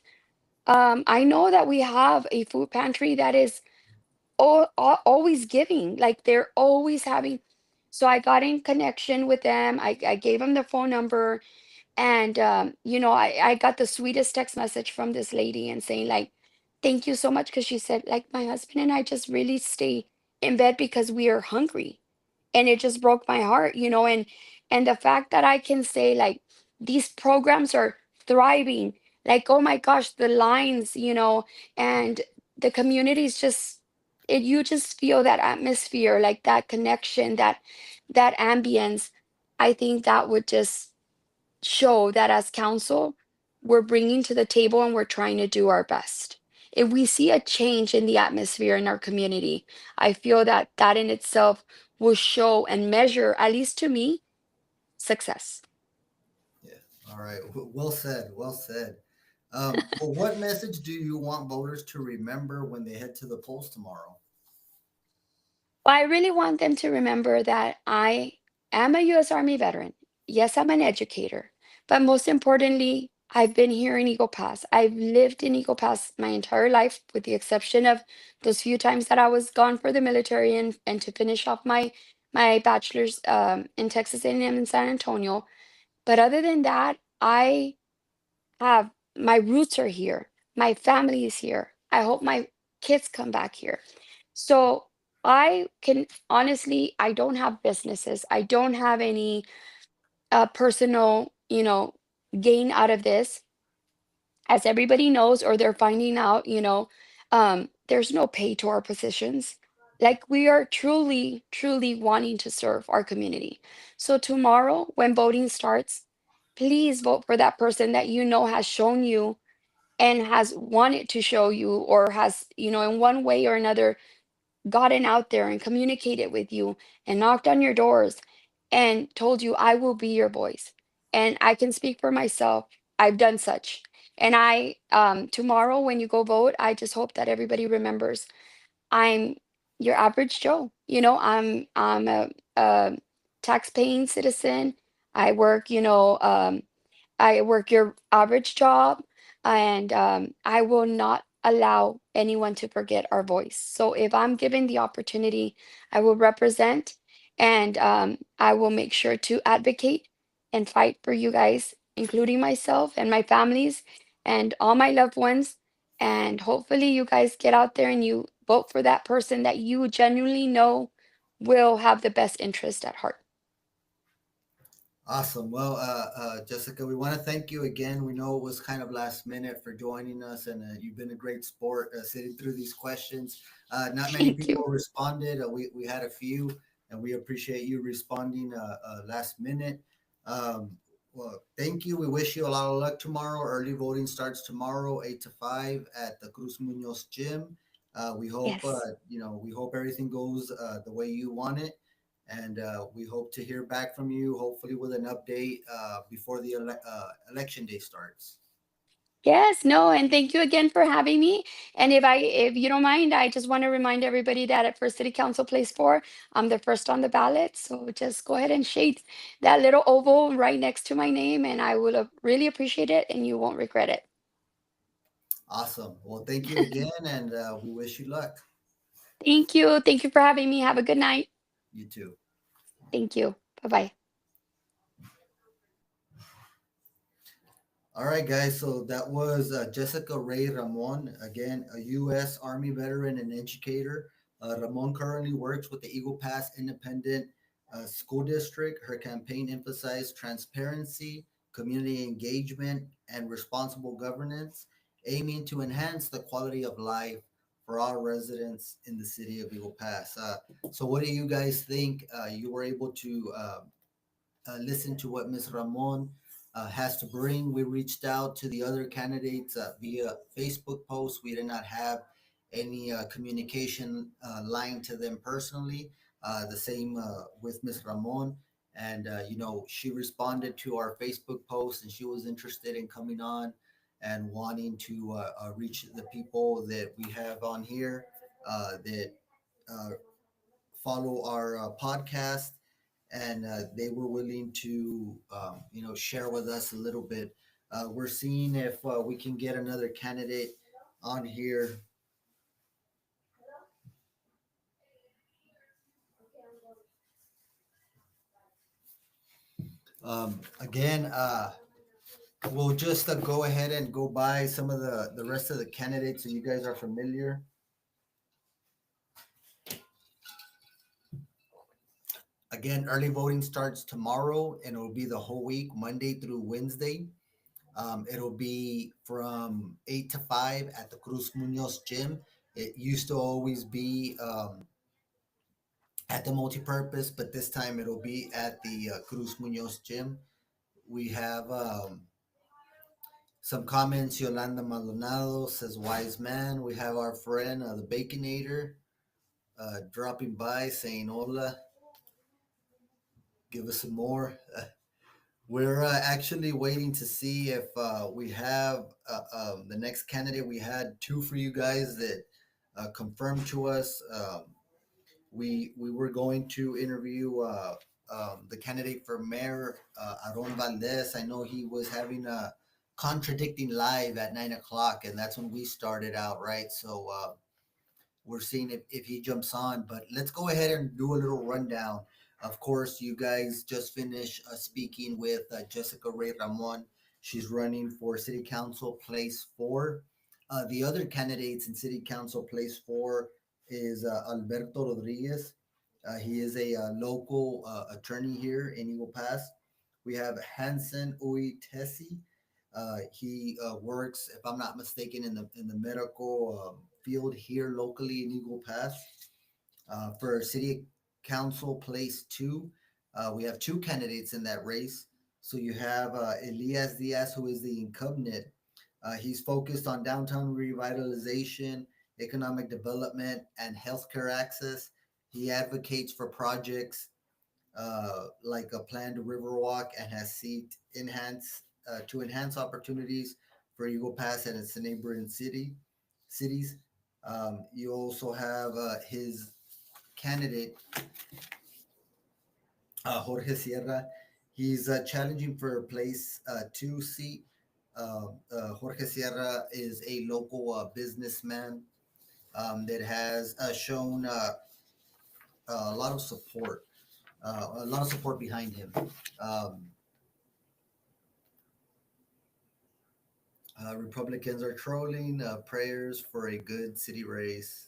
I know that we have a food pantry that is always giving, like they're always having. So I got in connection with them. I gave them the phone number, and I got the sweetest text message from this lady, and saying like, thank you so much, because she said, like, my husband and I just really stay in bed because we are hungry. And it just broke my heart, and the fact that I can say, like, these programs are thriving, like, oh my gosh, the lines, and the communities just, you just feel that atmosphere, like that connection, that ambience. I think that would just show that as council, we're bringing to the table and we're trying to do our best. If we see a change in the atmosphere in our community, I feel that that in itself will show and measure, at least to me, success. Yeah. All right. Well said. Well said. Well, what message do you want voters to remember when they head to the polls tomorrow? Well, I really want them to remember that I am a U.S. Army veteran. Yes, I'm an educator, but most importantly, I've been here in Eagle Pass. I've lived in Eagle Pass my entire life, with the exception of those few times that I was gone for the military, and to finish off my bachelor's, in Texas A&M in San Antonio. But other than that, I have, my roots are here. My family is here. I hope my kids come back here. So I can honestly, I don't have businesses. I don't have any personal, gain out of this. As everybody knows, or they're finding out, there's no pay to our positions. Like, we are truly, truly wanting to serve our community. So tomorrow, when voting starts, please vote for that person that has shown you, and has wanted to show you, or has, in one way or another, gotten out there and communicated with you, and knocked on your doors, and told you, I will be your voice. And I can speak for myself. I've done such. And tomorrow when you go vote, I just hope that everybody remembers, I'm your average Joe. I'm a tax-paying citizen. I work, I work your average job, and I will not allow anyone to forget our voice. So if I'm given the opportunity, I will represent, and I will make sure to advocate and fight for you guys, including myself and my families and all my loved ones. And hopefully, you guys get out there and you vote for that person that you genuinely know will have the best interest at heart. Awesome. Well, Jessica, we want to thank you again. We know it was kind of last minute for joining us, and you've been a great sport sitting through these questions. Not many Thank people you. responded. We had a few, and we appreciate you responding last minute. Um, well, thank you. We wish you a lot of luck tomorrow. Early voting starts tomorrow, 8 to 5, at the Cruz Munoz gym. We hope Yes. we hope everything goes the way you want it, and we hope to hear back from you, hopefully with an update before the election day starts. Yes, no, and thank you again for having me. And if you don't mind, I just want to remind everybody that at First City Council Place 4, I'm the first on the ballot. So just go ahead and shade that little oval right next to my name, and I will really appreciate it, and you won't regret it. Awesome. Well, thank you again, and we wish you luck. Thank you. Thank you for having me. Have a good night. You too. Thank you. Bye bye. All right, guys. So that was Jessica Rey Ramon, again, a U.S. Army veteran and educator. Ramon currently works with the Eagle Pass Independent School District. Her campaign emphasized transparency, community engagement, and responsible governance, aiming to enhance the quality of life for all residents in the city of Eagle Pass. So, what do you guys think? You were able to listen to what Ms. Ramon has to bring. We reached out to the other candidates via Facebook post. We did not have any communication line to them personally. The same with Ms. Ramon. And, she responded to our Facebook post and she was interested in coming on and wanting to reach the people that we have on here that uh, follow our podcast, and they were willing to share with us a little bit. We're seeing if we can get another candidate on here. Again, we'll just go ahead and go by some of the rest of the candidates so you guys are familiar. Again, early voting starts tomorrow and it will be the whole week, Monday through Wednesday. It'll be from 8 to 5 at the Cruz Munoz gym. It used to always be at the multipurpose, but this time it'll be at the Cruz Munoz gym. We have some comments. Yolanda Maldonado says, "Wise man." We have our friend, the Baconator, dropping by saying, "Hola, give us some more." We're actually waiting to see if we have the next candidate. We had two for you guys that confirmed to us. We were going to interview the candidate for mayor, Aaron Valdez. I know he was having a contradicting live at 9 o'clock, and that's when we started out, right? So we're seeing if he jumps on. But let's go ahead and do a little rundown. Of course, you guys just finished speaking with Jessica Rey Ramon. She's running for City Council Place 4. The other candidates in City Council Place 4 is Alberto Rodriguez. He is a local attorney here in Eagle Pass. We have Hansen Ui Tessi. He works, if I'm not mistaken, in the medical field here locally in Eagle Pass. For City Council Place 2, we have two candidates in that race. So you have Elias Diaz, who is the incumbent. He's focused on downtown revitalization, economic development, and healthcare access. He advocates for projects like a planned Riverwalk and has seeked to enhance opportunities for Eagle Pass and its neighboring cities. You also have his candidate, Jorge Sierra. He's challenging for a place 2 seat. Jorge Sierra is a local businessman that has shown a lot of support behind him. Um, Republicans are trolling. Prayers for a good city race.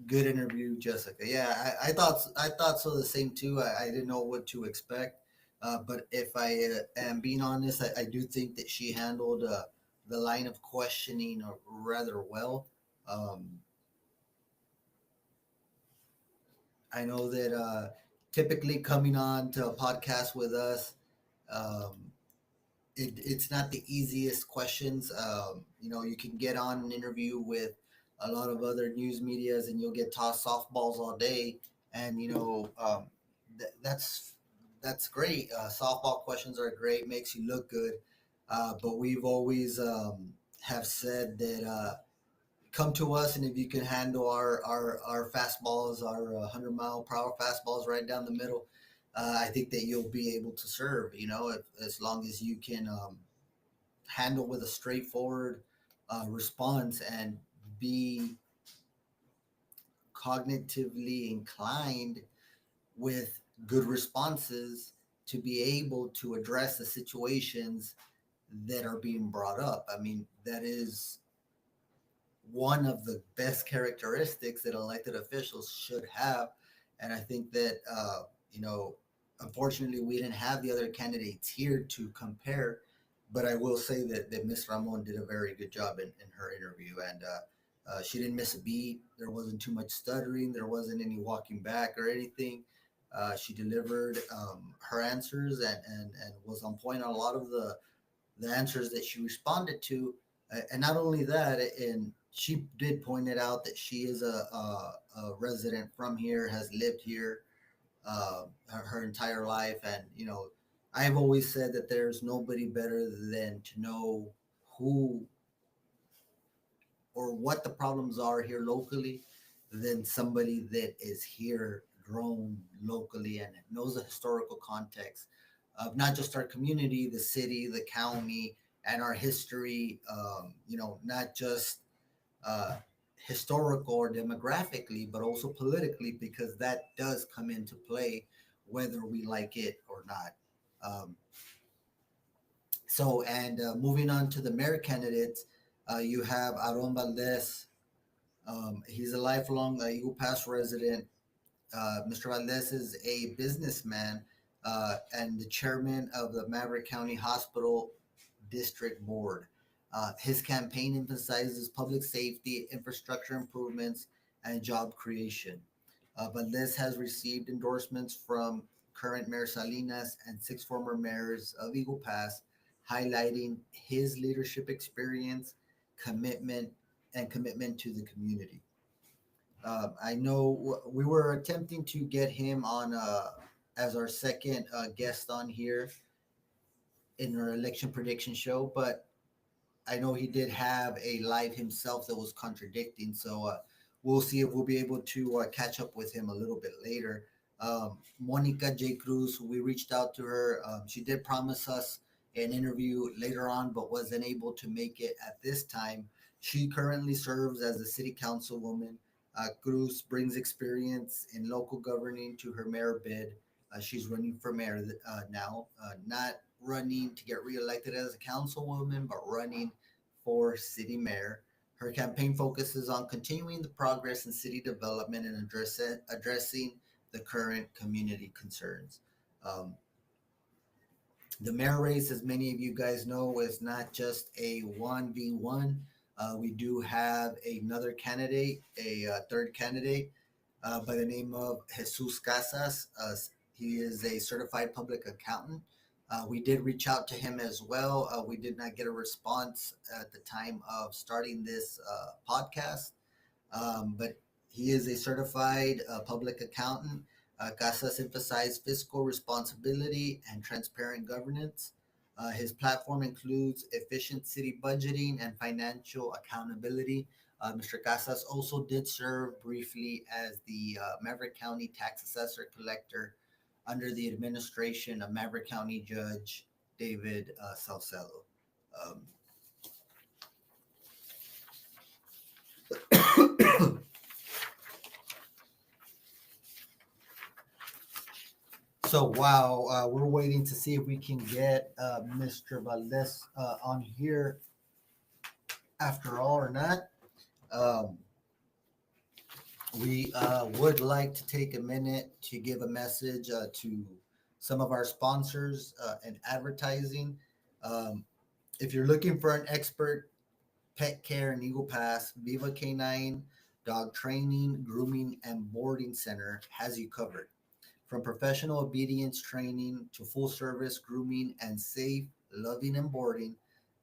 Good interview, Jessica. Yeah, I thought so the same too. I didn't know what to expect, but if I am being honest, I do think that she handled the line of questioning rather well. Um, I know that typically coming on to a podcast with us, um, it's not the easiest questions. You can get on an interview with a lot of other news medias and you'll get tossed softballs all day. And, that's great. Softball questions are great, makes you look good. But we've always have said that come to us, and if you can handle our fastballs, our 100-mile-per-hour fastballs right down the middle, I think that you'll be able to serve. As long as you can handle with a straightforward response and be cognitively inclined with good responses to be able to address the situations that are being brought up. I mean, that is one of the best characteristics that elected officials should have. And I think that, you know, unfortunately, we didn't have the other candidates here to compare. But I will say that Miss Ramon did a very good job in her interview. And she didn't miss a beat. There wasn't too much stuttering, there wasn't any walking back or anything. She delivered her answers and was on point on a lot of the answers that she responded to. And not only that, and she did point it out that she is a resident from here, has lived here her entire life. And, I've always said that there's nobody better than to know who or what the problems are here locally than somebody that is here, grown locally, and knows the historical context of not just our community, the city, the county, and our history. Not just uh, historical or demographically, but also politically, because that does come into play whether we like it or not. Um, and moving on to the mayor candidates, you have Aaron Valdez. He's a lifelong Eagle Pass resident. Mr. Valdez is a businessman and the chairman of the Maverick County Hospital District Board. His campaign emphasizes public safety, infrastructure improvements, and job creation. Valdez has received endorsements from current Mayor Salinas and six former mayors of Eagle Pass, highlighting his leadership experience, commitment, and commitment to the community. I know we were attempting to get him on as our second guest on here in our election prediction show, but I know he did have a live himself that was contradicting. So we'll see if we'll be able to catch up with him a little bit later. Monica J. Cruz, we reached out to her. She did promise us an interview later on, but wasn't able to make it at this time. She currently serves as a city councilwoman. Cruz brings experience in local governing to her mayor bid. She's running for mayor now, not running to get reelected as a councilwoman, but running for city mayor. Her campaign focuses on continuing the progress in city development and addressing the current community concerns. Um, the mayor race, as many of you guys know, is not just a 1v1. We do have another candidate, a third candidate by the name of Jesus Casas. He is a certified public accountant. We did reach out to him as well. We did not get a response at the time of starting this podcast, but he is a certified public accountant. Casas emphasized fiscal responsibility and transparent governance. His platform includes efficient city budgeting and financial accountability. Mr. Casas also did serve briefly as the Maverick County tax assessor collector under the administration of Maverick County Judge David Salcello. So while we're waiting to see if we can get Mr. Valdez on here after all or not, um, we would like to take a minute to give a message to some of our sponsors and advertising. Um, if you're looking for an expert pet care in Eagle Pass, Viva Canine Dog Training, Grooming, and Boarding Center has you covered. From professional obedience training to full service grooming and safe, loving, and boarding,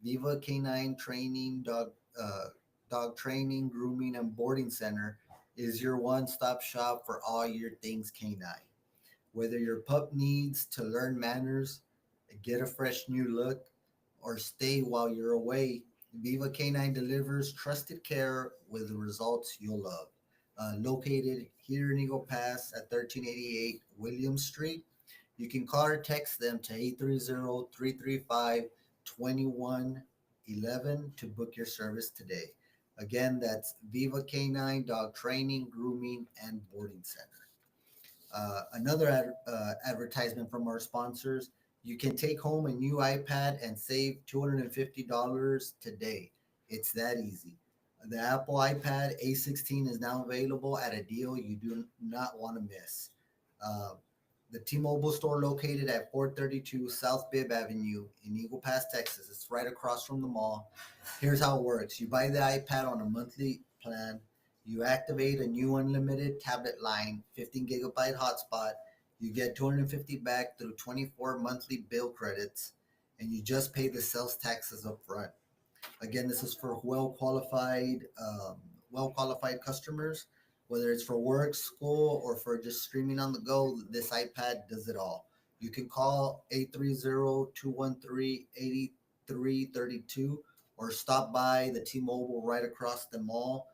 Viva Canine Training Dog Training, Grooming, and Boarding Center is your one stop shop for all your things canine. Whether your pup needs to learn manners, get a fresh new look, or stay while you're away, Viva Canine delivers trusted care with results you'll love. Located here in Eagle Pass at 1388 Williams Street. You can call or text them to 830-335-2111 to book your service today. Again, that's Viva Canine Dog Training, Grooming, and Boarding Center. Another advertisement from our sponsors. You can take home a new iPad and save $250 today. It's that easy. The Apple iPad A16 is now available at a deal you do not want to miss. Uh, the T-Mobile store located at 432 South Bibb Avenue in Eagle Pass, Texas. It's right across from the mall. Here's how it works. You buy the iPad on a monthly plan. You activate a new unlimited tablet line, 15 gigabyte hotspot. You get 250 back through 24 monthly bill credits, and you just pay the sales taxes up front. Again, this is for well qualified customers, whether it's for work, school, or for just streaming on the go. This iPad does it all. You can call 830-213-8332 or stop by the T-Mobile right across the mall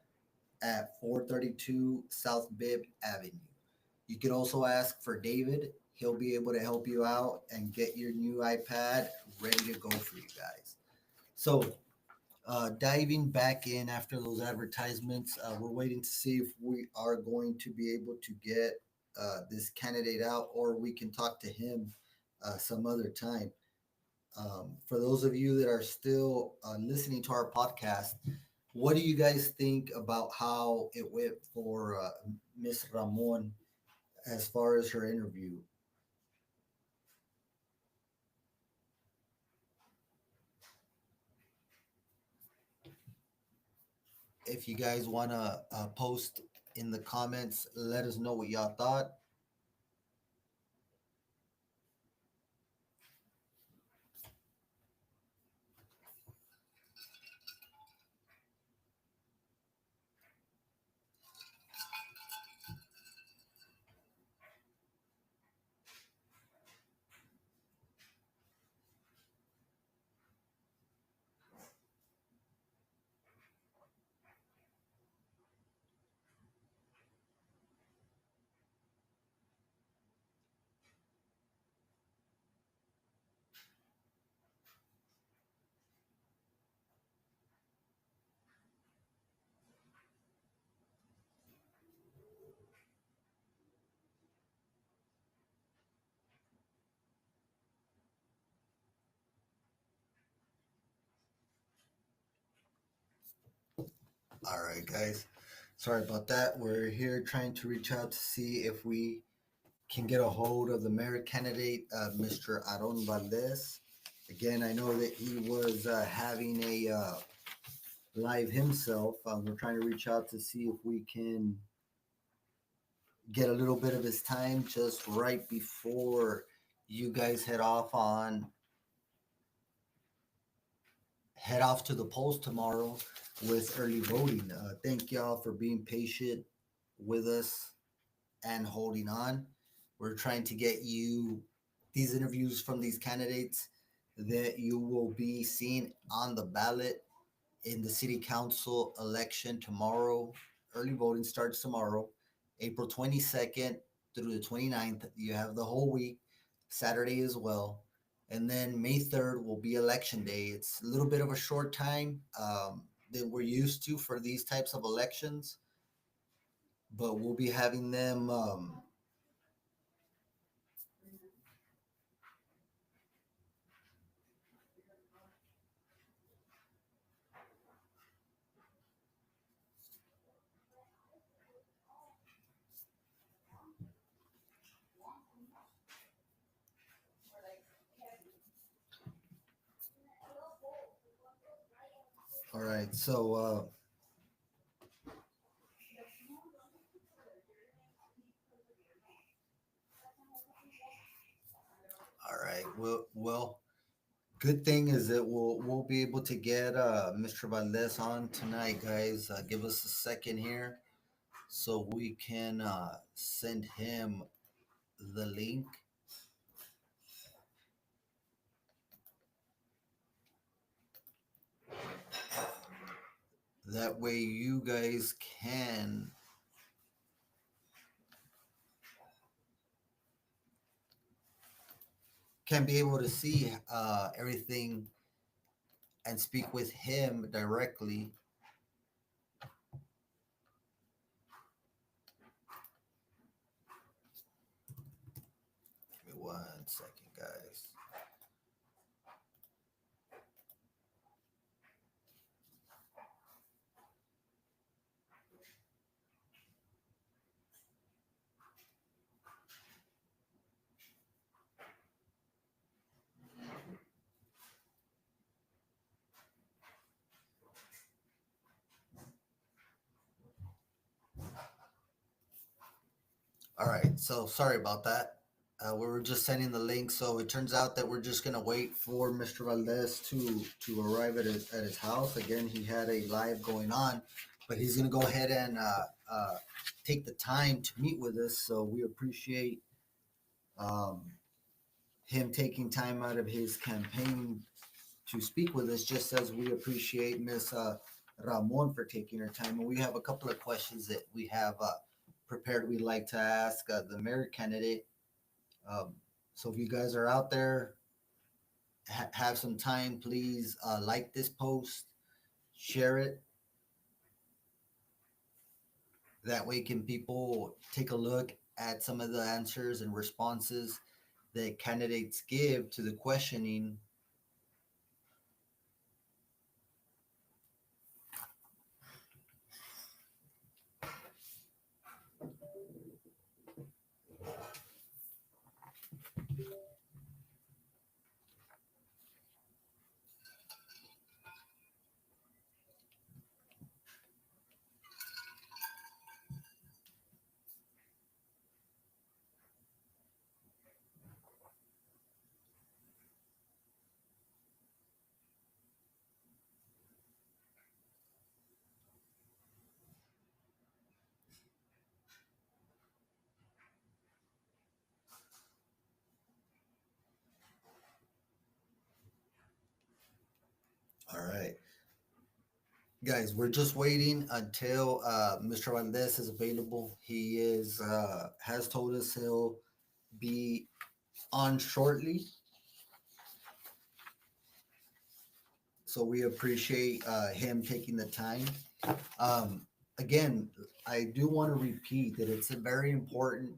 at 432 South Bibb Avenue. You can also ask for David. He'll be able to help you out and get your new iPad ready to go for you guys. So, diving back in after those advertisements, we're waiting to see if we are going to be able to get this candidate out, or we can talk to him some other time. For those of you that are still listening to our podcast, what do you guys think about how it went for Miss Ramon as far as her interview? If you guys want to post in the comments, let us know what y'all thought. All right, guys. Sorry about that. We're here trying to reach out to see if we can get a hold of the mayor candidate, Mr. Aaron Valdez. Again, I know that he was having a live himself. We're trying to reach out to see if we can get a little bit of his time just right before you guys head off to the polls tomorrow with early voting. Thank y'all for being patient with us and holding on. We're trying to get you these interviews from these candidates that you will be seeing on the ballot in the city council election tomorrow. Early voting starts tomorrow, April 22nd through the 29th. You have the whole week, Saturday as well. And then May 3rd will be election day. It's a little bit of a short time that we're used to for these types of elections, but we'll be having them. All right, so all right, well, good thing is that we'll be able to get Mr. Valdez on tonight, guys. Give us a second here so we can send him the link. That way you guys can be able to see everything and speak with him directly. Give me 1 second, guys. All right, so sorry about that. We were just sending the link, so it turns out that we're just gonna wait for Mr. Valdez to arrive at his house. Again, he had a live going on, but he's gonna go ahead and take the time to meet with us. So we appreciate um, him taking time out of his campaign to speak with us, just as we appreciate Miss Ramon for taking her time. And we have a couple of questions that we have prepared we'd like to ask the mayor candidate. Um, so if you guys are out there, have some time, please like this post, share it. That way, can people take a look at some of the answers and responses that candidates give to the questioning. All right, guys, we're just waiting until Mr. Valdez is available. He is has told us he'll be on shortly, so we appreciate him taking the time. Um, Again, I do want to repeat that it's very important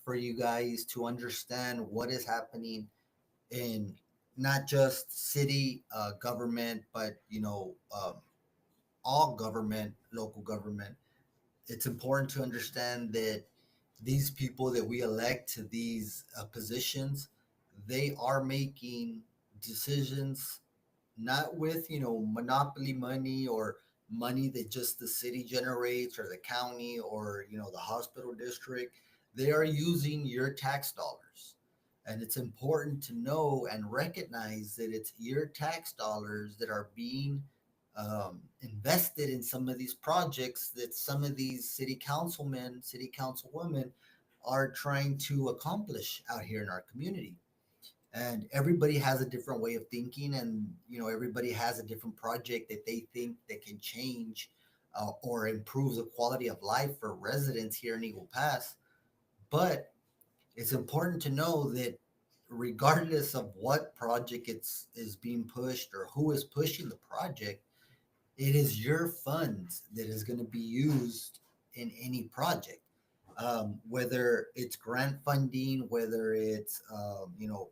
for you guys to understand what is happening in not just city government, but all government, local government. It's important to understand that these people that we elect to these positions, they are making decisions not with monopoly money or money that just the city generates or the county or the hospital district. They are using your tax dollars, and it's important to know and recognize that it's your tax dollars that are being invested in some of these projects that some of these city councilmen, city councilwomen are trying to accomplish out here in our community. And everybody has a different way of thinking, and everybody has a different project that they think that can change or improve the quality of life for residents here in Eagle Pass. But it's important to know that regardless of what project is being pushed or who is pushing the project, it is your funds that is going to be used in any project, whether it's grant funding, whether it's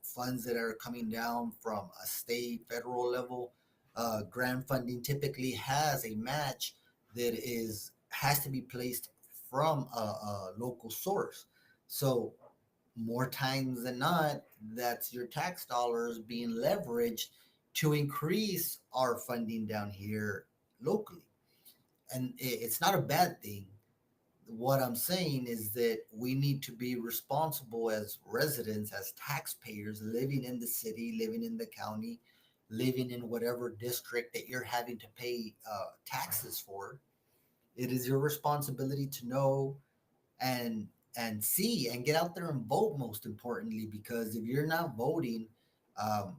funds that are coming down from a state, federal level. Grant funding typically has a match that is has to be placed from a local source. So more times than not, that's your tax dollars being leveraged to increase our funding down here locally. And it's not a bad thing. What I'm saying is that we need to be responsible as residents, as taxpayers living in the city, living in the county, living in whatever district that you're having to pay taxes for. It is your responsibility to know and see and get out there and vote. Most importantly, because if you're not voting, um,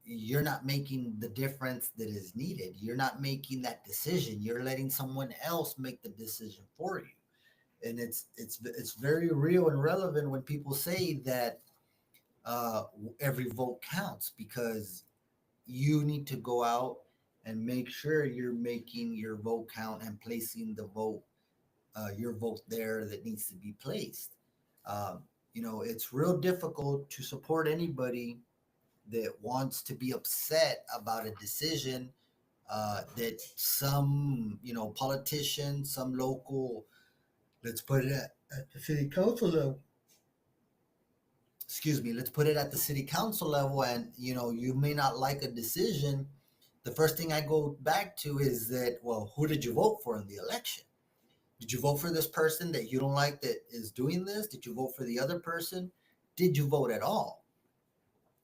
you're not making the difference that is needed. You're not making that decision. You're letting someone else make the decision for you. And it's very real and relevant when people say that uh, every vote counts, because you need to go out and make sure you're making your vote count and placing the vote, your vote there that needs to be placed. Um, it's real difficult to support anybody that wants to be upset about a decision that some, politician, some local, let's put it at the city council level. Excuse me, let's put it at the city council level, and you may not like a decision. The first thing I go back to is that, well, who did you vote for in the election? Did you vote for this person that you don't like that is doing this? Did you vote for the other person? Did you vote at all?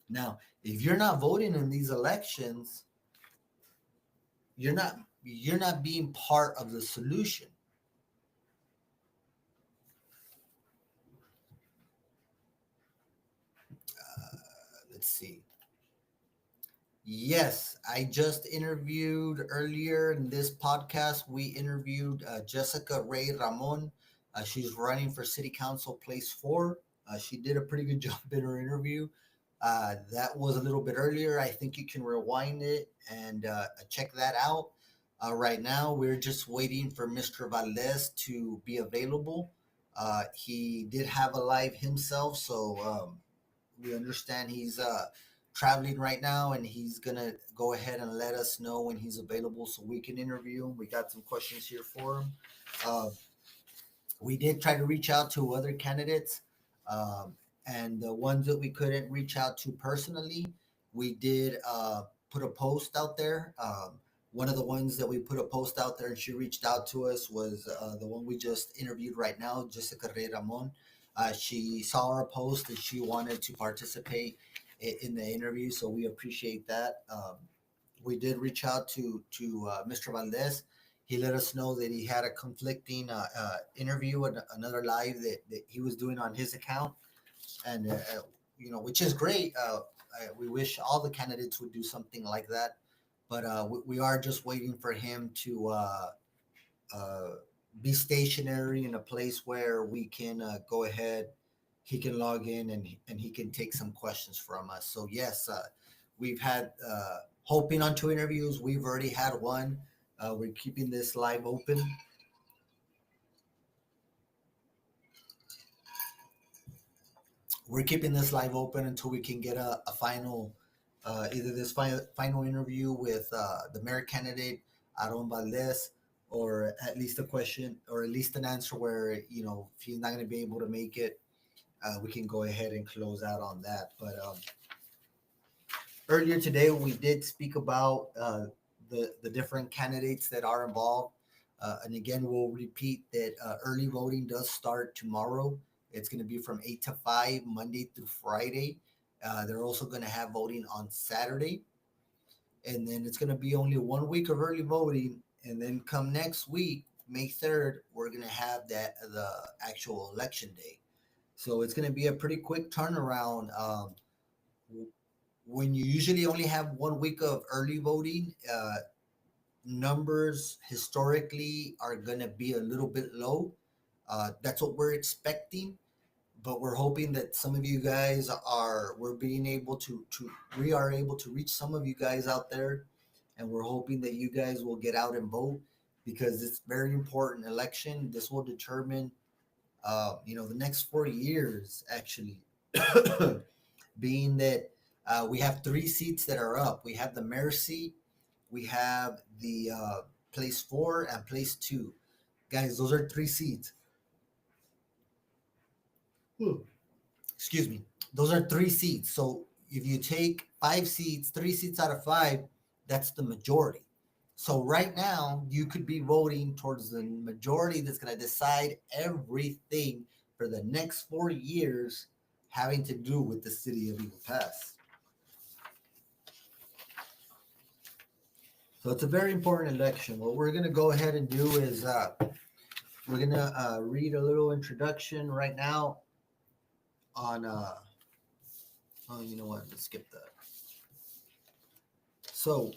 Now, if you're not voting in these elections, you're not being part of the solution. Let's see. Yes, I just interviewed earlier in this podcast. We interviewed Jessica Rey Ramon. She's running for City Council Place 4. She did a pretty good job in her interview. That was a little bit earlier. I think you can rewind it and check that out. Right now, we're just waiting for Mr. Valdez to be available. He did have a live himself, so we understand he's traveling right now, and he's gonna go ahead and let us know when he's available so we can interview him. We got some questions here for him. Uh, we did try to reach out to other candidates, um, and the ones that we couldn't reach out to personally, we did put a post out there. One of the ones that we put a post out there and she reached out to us was the one we just interviewed right now, Jessica Rey Ramon. She saw our post and she wanted to participate in the interview, so we appreciate that. We did reach out to Mr. Valdez. He let us know that he had a conflicting interview and another live that he was doing on his account, and which is great. We wish all the candidates would do something like that, but we are just waiting for him to uh, be stationary in a place where we can go ahead. He can log in and he can take some questions from us. So yes, we've had hoping on 2 interviews. We've already had one. We're keeping this live open. We're keeping this live open until we can get a final, either this final interview with the mayor candidate, Aaron Valdez, or at least a question or at least an answer where, if he's not going to be able to make it, we can go ahead and close out on that. But earlier today, we did speak about the different candidates that are involved. And again, we'll repeat that early voting does start tomorrow. It's going to be from 8 to 5, Monday through Friday. They're also going to have voting on Saturday. And then it's going to be only 1 week of early voting. And then come next week, May 3rd, we're going to have the actual election day. So it's going to be a pretty quick turnaround. When you usually only have 1 week of early voting, numbers historically are going to be a little bit low. That's what we're expecting, but we're hoping that some of you guys we're being able to we are able to reach some of you guys out there, and we're hoping that you guys will get out and vote, because it's very important election. This will determine, the next 4 years actually. Being that we have 3 seats that are up. We have the mayor seat, we have the place 4 and place 2. Guys, those are 3 seats. Excuse me. Those are 3 seats. So if you take 5 seats, 3 seats out of 5, that's the majority. So right now, you could be voting towards the majority that's going to decide everything for the next 4 years having to do with the city of Eagle Pass. So it's a very important election. What we're going to go ahead and do is we're going to read a little introduction right now on, oh, you know what? Let's skip that. So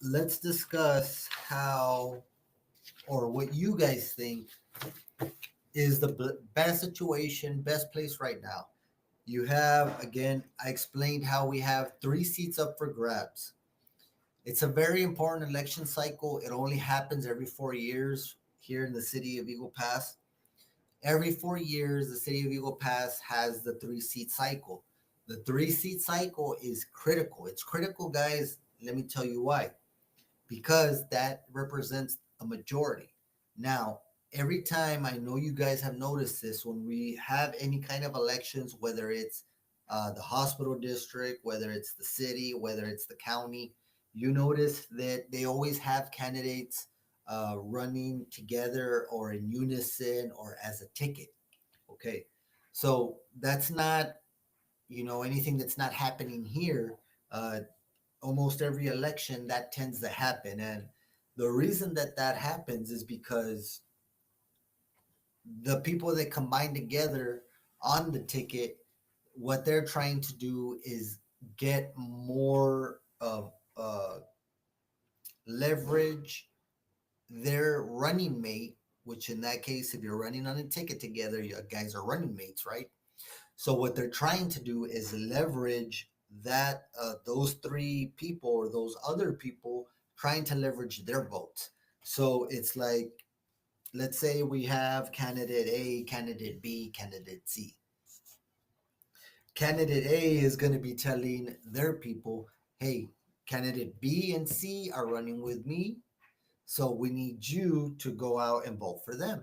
let's discuss how or what you guys think is the best situation, best place right now. You have, again, I explained how we have 3 seats up for grabs. It's a very important election cycle. It only happens every 4 years here in the city of Eagle Pass. Every 4 years, the city of Eagle Pass has the 3 seat cycle. The 3 seat cycle is critical. It's critical, guys. Let me tell you why. Because that represents a majority. Now, every time, I know you guys have noticed this, when we have any kind of elections, whether it's the hospital district, whether it's the city, whether it's the county, you notice that they always have candidates running together or in unison or as a ticket. Okay. So that's not, anything that's not happening here. Almost every election that tends to happen, and the reason that that happens is because the people that combine together on the ticket, what they're trying to do is get more of leverage their running mate, which in that case, if you're running on a ticket together, you guys are running mates, right? So what they're trying to do is leverage that those 3 people or those other people, trying to leverage their votes. So it's like, let's say we have candidate A, candidate B, candidate C. Candidate A is going to be telling their people, hey, candidate B and C are running with me, so we need you to go out and vote for them.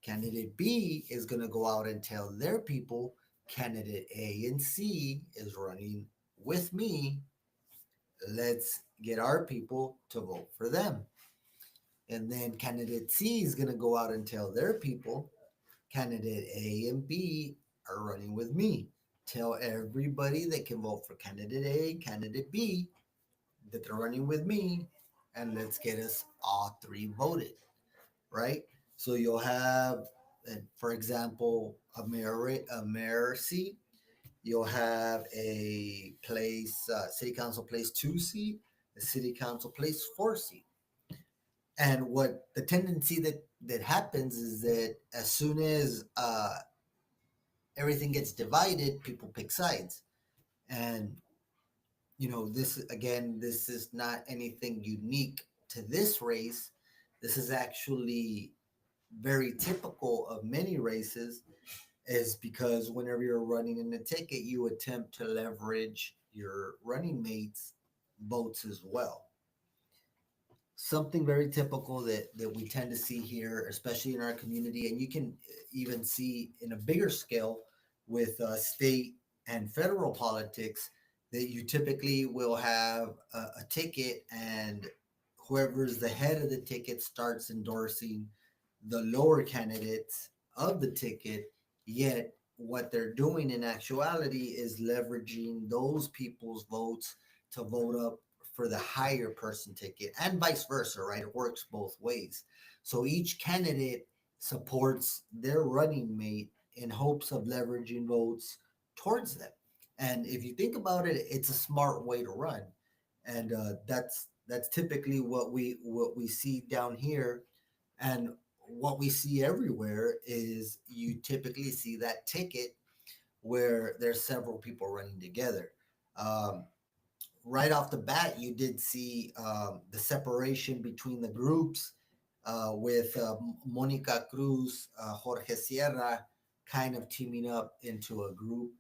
Candidate B is going to go out and tell their people, candidate A and C is running with me. Let's get our people to vote for them. And then candidate C is going to go out and tell their people, candidate A and B are running with me. Tell everybody they can vote for candidate A, candidate B, that they're running with me, and let's get us all 3 voted, right? So you'll have, for example, a mayor seat. You'll have a place, city council place 2 seat, a city council place 4 seat. And what the tendency that happens is that as soon as everything gets divided, people pick sides. And this, again, this is not anything unique to this race. This is actually very typical of many races, is because whenever you're running in a ticket, you attempt to leverage your running mates' votes as well. Something very typical that we tend to see here, especially in our community, and you can even see in a bigger scale with state and federal politics, that you typically will have a ticket, and whoever's the head of the ticket starts endorsing the lower candidates of the ticket. Yet what they're doing in actuality is leveraging those people's votes to vote up for the higher person ticket, and vice versa, right? It works both ways. So each candidate supports their running mate in hopes of leveraging votes towards them. And if you think about it, it's a smart way to run. And that's typically what we see down here, and what we see everywhere is you typically see that ticket where there's several people running together. Um, right off the bat, you did see the separation between the groups, with Monica Cruz, Jorge Sierra kind of teaming up into a group.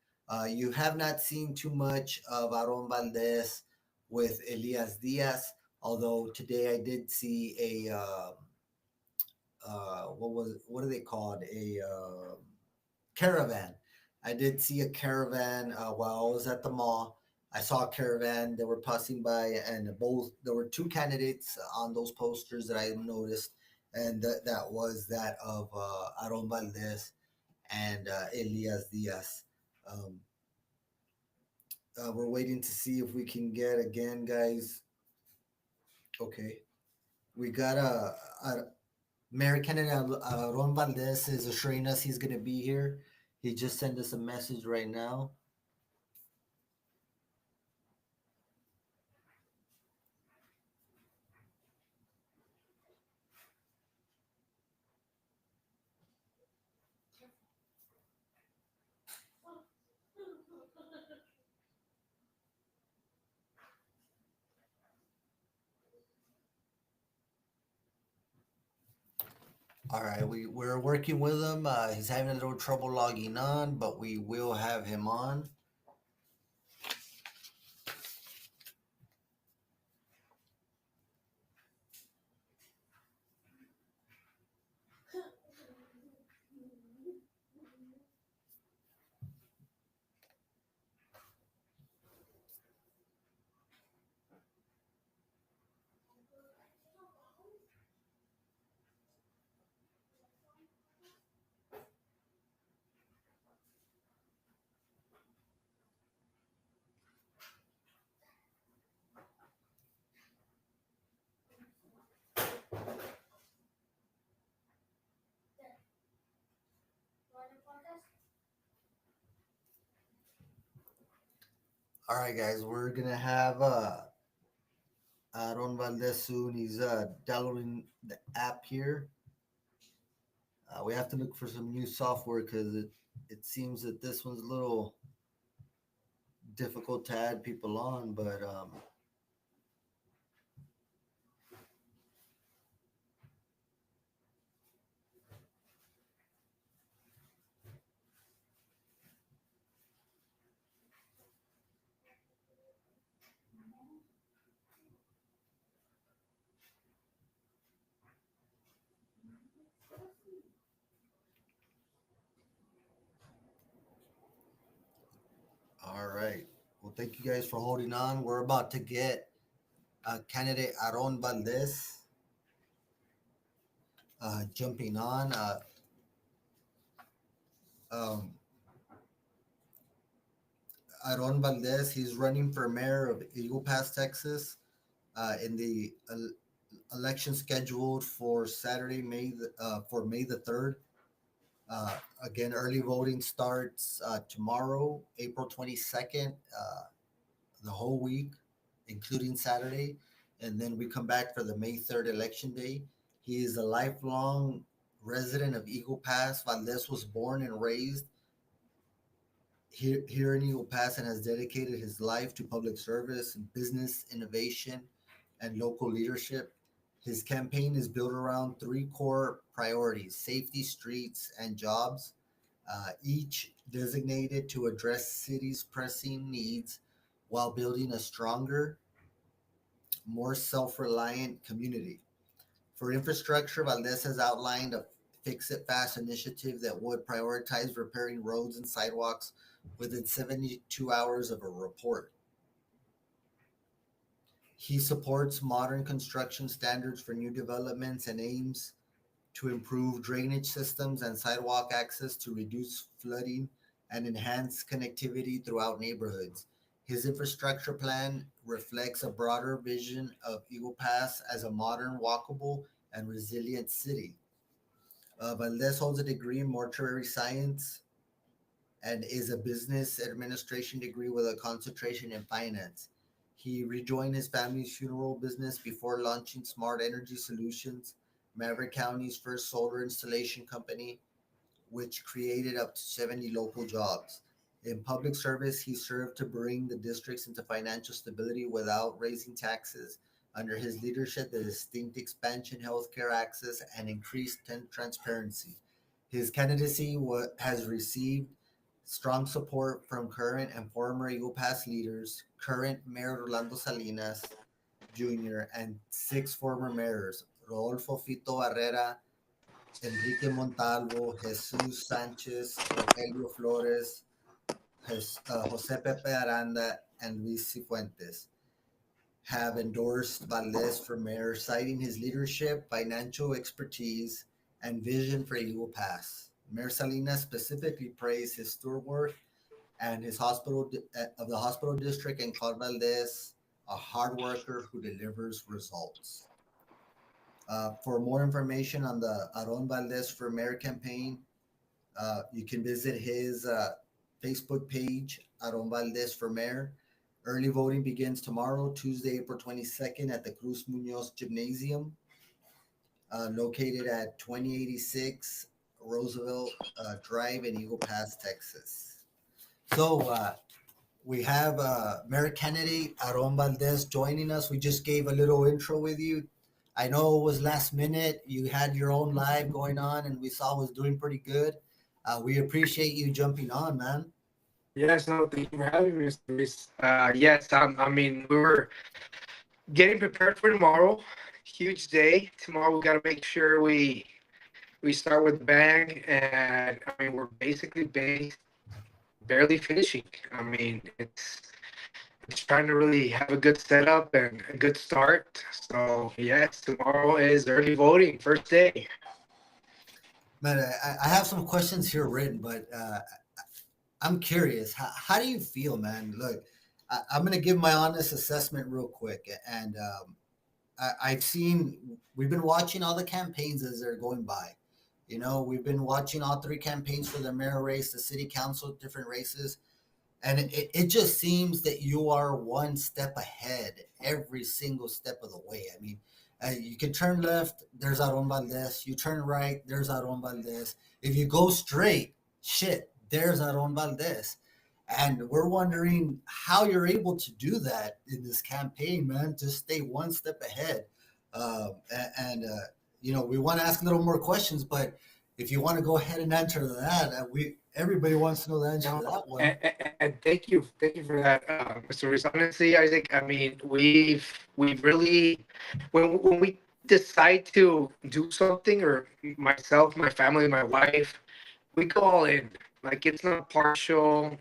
You have not seen too much of Aaron Valdez with Elias Diaz, although today I did see a what are they called, a caravan. I did see a caravan while I was at the mall. I saw a caravan that were passing by, and both there were 2 candidates on those posters that I noticed, and that was that of Aaron Valdez and Elias Diaz. Um, we're waiting to see if we can get, again, guys. Okay, we got a Mary Kennedy. Aaron Valdez is assuring us he's gonna be here. He just sent us a message right now. All right, we're working with him. He's having a little trouble logging on, but we will have him on. All right, guys, we're gonna have Aaron Valdez soon. He's downloading the app here. We have to look for some new software because it seems that this one's a little difficult to add people on, but all right. Well, thank you guys for holding on. We're about to get candidate Aaron Valdez jumping on. Um, Aaron Valdez, he's running for mayor of Eagle Pass, Texas, in the election scheduled for Saturday, May the 3rd. Again, early voting starts tomorrow, April 22nd, the whole week, including Saturday. And then we come back for the May 3rd election day. He is a lifelong resident of Eagle Pass. Valdez was born and raised here in Eagle Pass and has dedicated his life to public service, business innovation, and local leadership. His campaign is built around three core priorities: safety, streets, and jobs, each designated to address city's pressing needs while building a stronger, more self reliant community. For infrastructure, Valdez has outlined a Fix It Fast initiative that would prioritize repairing roads and sidewalks within 72 hours of a report. He supports modern construction standards for new developments and aims to improve drainage systems and sidewalk access to reduce flooding and enhance connectivity throughout neighborhoods. His infrastructure plan reflects a broader vision of Eagle Pass as a modern, walkable, and resilient city. Valdez holds a degree in mortuary science and is a business administration degree with a concentration in finance. He rejoined his family's funeral business before launching Smart Energy Solutions, Maverick County's first solar installation company, which created up to 70 local jobs. In public service, he served to bring the districts into financial stability without raising taxes. Under his leadership, the distinct expansion, healthcare access, and increased transparency. His candidacy has received strong support from current and former Eagle Pass leaders, current Mayor Rolando Salinas Jr., and six former mayors: Rodolfo Fito Barrera, Enrique Montalvo, Jesus Sanchez, Rogelio Flores, Jose Pepe Aranda, and Luis Cifuentes have endorsed Valdez for mayor, citing his leadership, financial expertise, and vision for Eagle Pass. Mayor Salinas specifically praised his steward and his of the hospital district and called Valdez a hard worker who delivers results. For more information on the Aaron Valdez for Mayor campaign, you can visit his Facebook page, Aaron Valdez for Mayor. Early voting begins tomorrow, Tuesday, April 22nd, at the Cruz Munoz Gymnasium, located at 2086 Roosevelt Drive in Eagle Pass, Texas. So we have Mayor candidate Aaron Valdez joining us. We just gave a little intro with you. I know it was last minute. You had your own live going on, and we saw it was doing pretty good. We appreciate you jumping on, man. Yes, no, thank you for having me, Mr. Ruiz. Yes, I mean, we were getting prepared for tomorrow. Huge day. Tomorrow we got to make sure we start with a bang, and I mean, we're basically barely finishing. I mean, it's trying to really have a good setup and a good start. So yes, tomorrow is early voting, first day. Man, I have some questions here written, but I'm curious. How do you feel, man? Look, I'm going to give my honest assessment real quick. And I've seen, we've been watching all the campaigns as they're going by. You know, we've been watching all three campaigns for the mayor race, the city council, different races. And it just seems that you are one step ahead every single step of the way. I mean, you can turn left, there's Aaron Valdez. You turn right, there's Aaron Valdez. If you go straight, shit, there's Aaron Valdez. And we're wondering how you're able to do that in this campaign, man. Just stay one step ahead. And you know, we want to ask a little more questions, but if you want to go ahead and answer that, we everybody wants to know the answer to No, that one. and thank you for that, Mr. Ruiz. Honestly, Isaac, I mean, we've really when we decide to do something, or myself, my family, my wife, we go all in. Like it's not partial.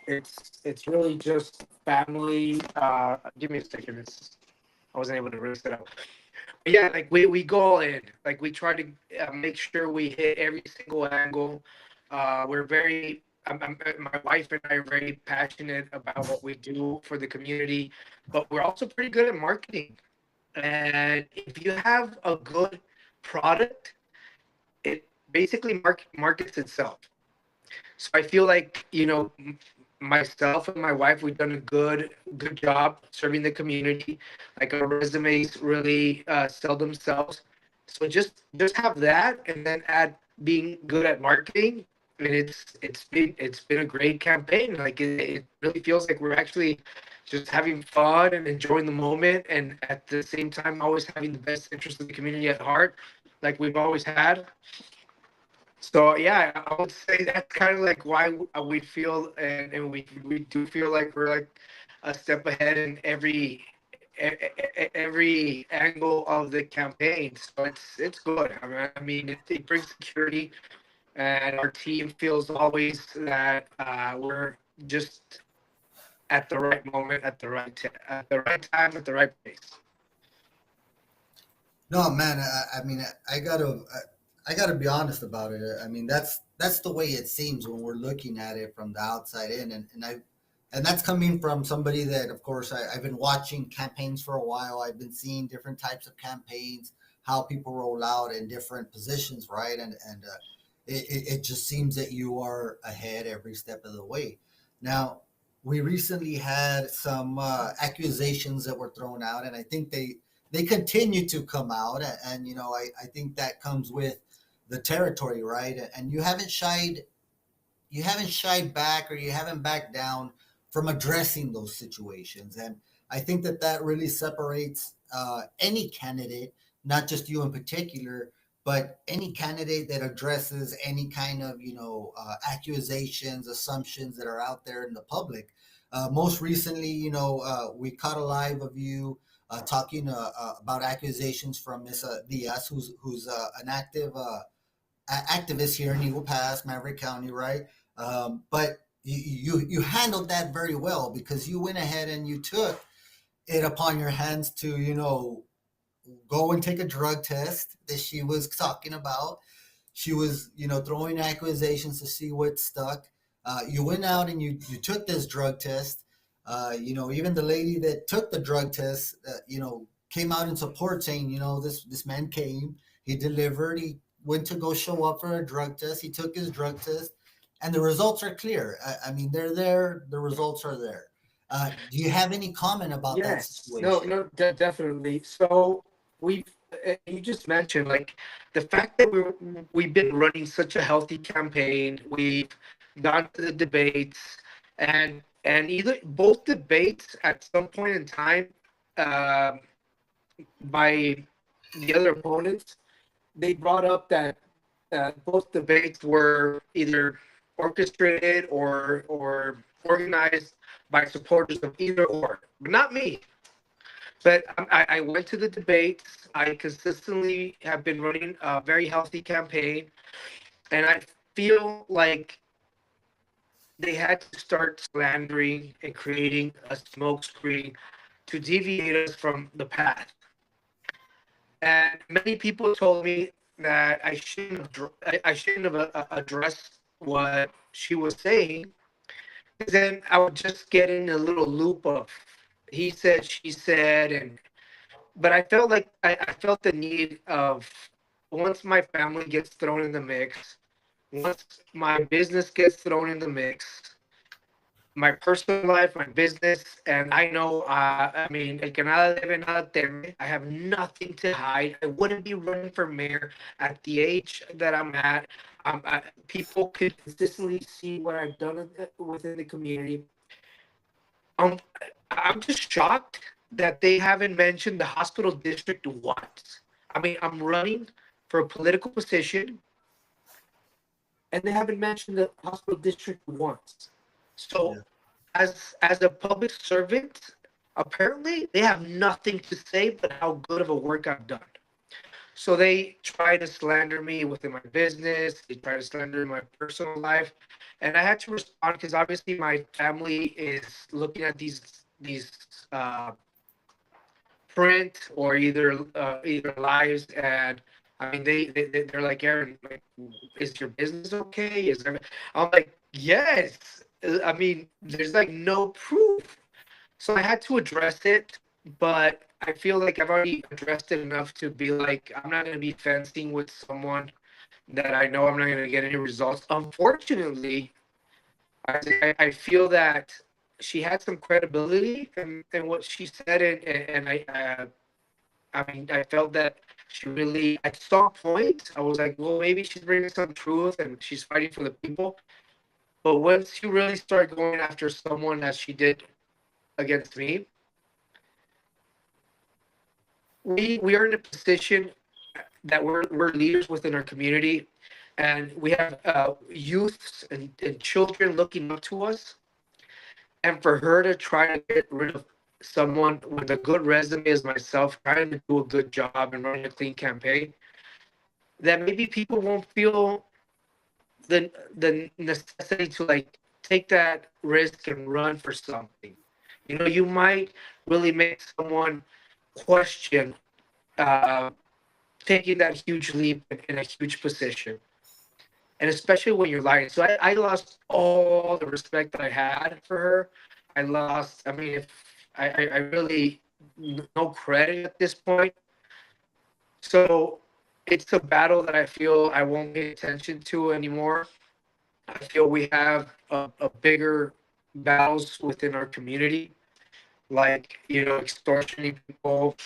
It's really just family. Give me a second. I wasn't able to really set up. But yeah, like we go all in. Like we try to make sure we hit every single angle. We're very. My wife and I are very passionate about what we do for the community, but we're also pretty good at marketing. And if you have a good product, it basically markets itself. So I feel like, myself and my wife, we've done a good job serving the community. Like our resumes really sell themselves. So just have that, and then add being good at marketing, and it's been a great campaign. Like it really feels like we're actually just having fun and enjoying the moment, and at the same time always having the best interest of the community at heart, like we've always had. So yeah, I would say that's kind of like why we feel, and we do feel like we're like a step ahead in every angle of the campaign. So it's good. I mean it brings security, and our team feels always that we're just at the right moment, at the right time, at the right place. No, man. I mean, I gotta be honest about it. I mean, that's the way it seems when we're looking at it from the outside in, and that's coming from somebody that, of course, I've been watching campaigns for a while. I've been seeing different types of campaigns, how people roll out in different positions, right? And it just seems that you are ahead every step of the way. Now, we recently had some accusations that were thrown out, and I think they continue to come out, and you know, I think that comes with the territory, right? And you haven't shied back, or you haven't backed down from addressing those situations. And I think that that really separates any candidate, not just you in particular, but any candidate that addresses any kind of, you know, accusations, assumptions that are out there in the public. Most recently, you know, we caught a live of you talking about accusations from Miss Diaz, who's an activist here in Eagle Pass, Maverick County, right? But you handled that very well, because you went ahead and you took it upon your hands to, you know, go and take a drug test that she was talking about. She was, you know, throwing accusations to see what stuck. You went out and you took this drug test. You know, even the lady that took the drug test, you know, came out in support, saying, you know, this man came, he delivered, he went to go show up for a drug test, he took his drug test, and the results are clear. I mean, they're there, the results are there. Do you have any comment about that Yes, no, situation? no, definitely. So we've you just mentioned like the fact that we've been running such a healthy campaign. We've gone to the debates, and either both debates at some point in time, um by the other opponents, they brought up that both debates were either orchestrated or organized by supporters of either or, but not me. But I went to the debates. I consistently have been running a very healthy campaign, and I feel like they had to start slandering and creating a smokescreen to deviate us from the path. And many people told me that I shouldn't have addressed what she was saying, because then I would just get in a little loop of he said, she said, and but I felt like I felt the need of, once my family gets thrown in the mix, once my business gets thrown in the mix, my personal life, my business, and I know, I mean, el que nada debe, nada teme. I have nothing to hide. I wouldn't be running for mayor at the age that I'm at. People could consistently see what I've done within the community. Um, I'm just shocked that they haven't mentioned the hospital district once. I mean, I'm running for a political position, and they haven't mentioned the hospital district once. So, Yeah. as a public servant, apparently they have nothing to say but how good of a work I've done. So they try to slander me within my business. They try to slander my personal life, and I had to respond because obviously my family is looking at these uh, print or either lives, and I mean they're like, Aaron, like, is your business okay? I'm like, yes. I mean, there's like no proof, so I had to address it, but I feel like I've already addressed it enough to be like, I'm not going to be fencing with someone that I know I'm not going to get any results. Unfortunately, I feel that she had some credibility in what she said, and I mean, I felt that she really, at some point, I was like, well, maybe she's bringing some truth and she's fighting for the people. But once you really start going after someone as she did against me, we are in a position that we're leaders within our community, and we have youths and children looking up to us. And for her to try to get rid of someone with a good resume as myself, trying to do a good job and running a clean campaign, that maybe people won't feel the necessity to like take that risk and run for something. You know, you might really make someone question uh, taking that huge leap in a huge position, and especially when you're lying. So I lost all the respect that I had for her. I lost. I mean, if I really no credit at this point. So it's a battle that I feel I won't pay attention to anymore. I feel we have a bigger battles within our community, like, you know, extortioning people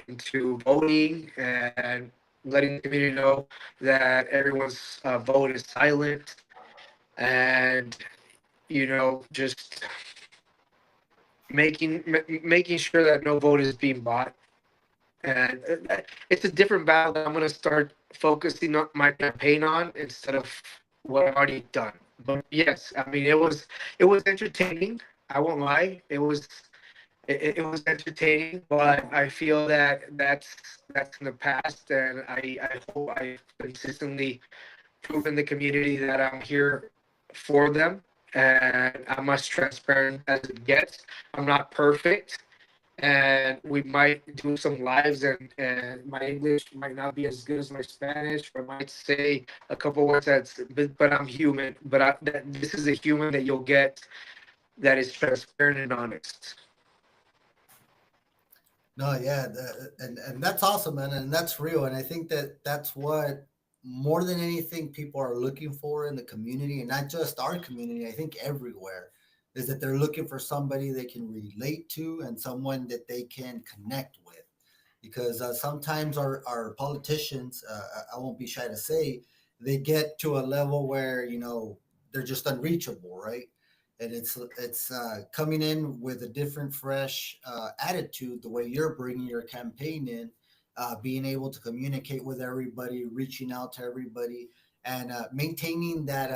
into voting and letting the community know that everyone's vote is silent, and, you know, just making sure that no vote is being bought. And it's a different battle that I'm going to start focusing on my campaign on instead of what I've already done. But yes, I mean, it was entertaining. I won't lie. It was entertaining, but I feel that that's in the past, and I hope I've consistently proven the community that I'm here for them, and I'm as transparent as it gets. I'm not perfect, and we might do some lives, and my English might not be as good as my Spanish, or I might say a couple words but I'm human. But this is a human that you'll get that is transparent and honest. No, yeah, and that's awesome, man, and that's real, and I think that that's what more than anything people are looking for in the community, and not just our community. I think everywhere is that they're looking for somebody they can relate to and someone that they can connect with, because sometimes our politicians, I won't be shy to say, they get to a level where they're just unreachable, right? and it's coming in with a different, fresh attitude. The way you're bringing your campaign in, being able to communicate with everybody, reaching out to everybody, and maintaining that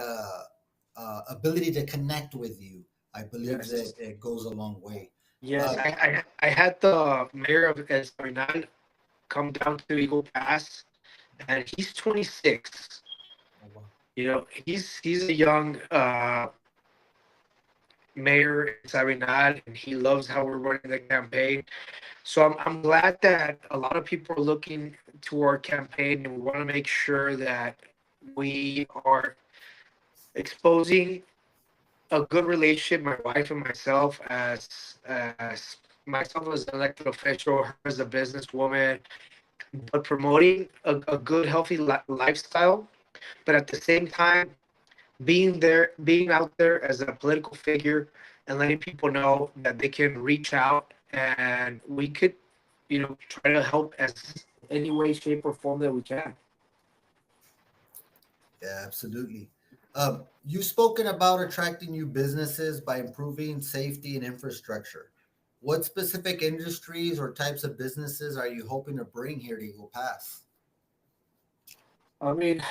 ability to connect with you. I believe that Yes. it goes a long way. Yes, Uh, I had the mayor of El Sabinan come down to Eagle Pass, and he's 26. oh, wow. You know, he's a young mayor in Sabinan, and he loves how we're running the campaign. So I'm glad that a lot of people are looking to our campaign, and we want to make sure that we are exposing a good relationship, my wife and myself, as myself as an elected official, her as a businesswoman, but promoting a good, healthy lifestyle. But at the same time, being out there as a political figure, and letting people know that they can reach out and we could, try to help as any way, shape, or form that we can. Yeah, absolutely. You've spoken about attracting new businesses by improving safety and infrastructure. What specific industries or types of businesses are you hoping to bring here to Eagle Pass? I mean,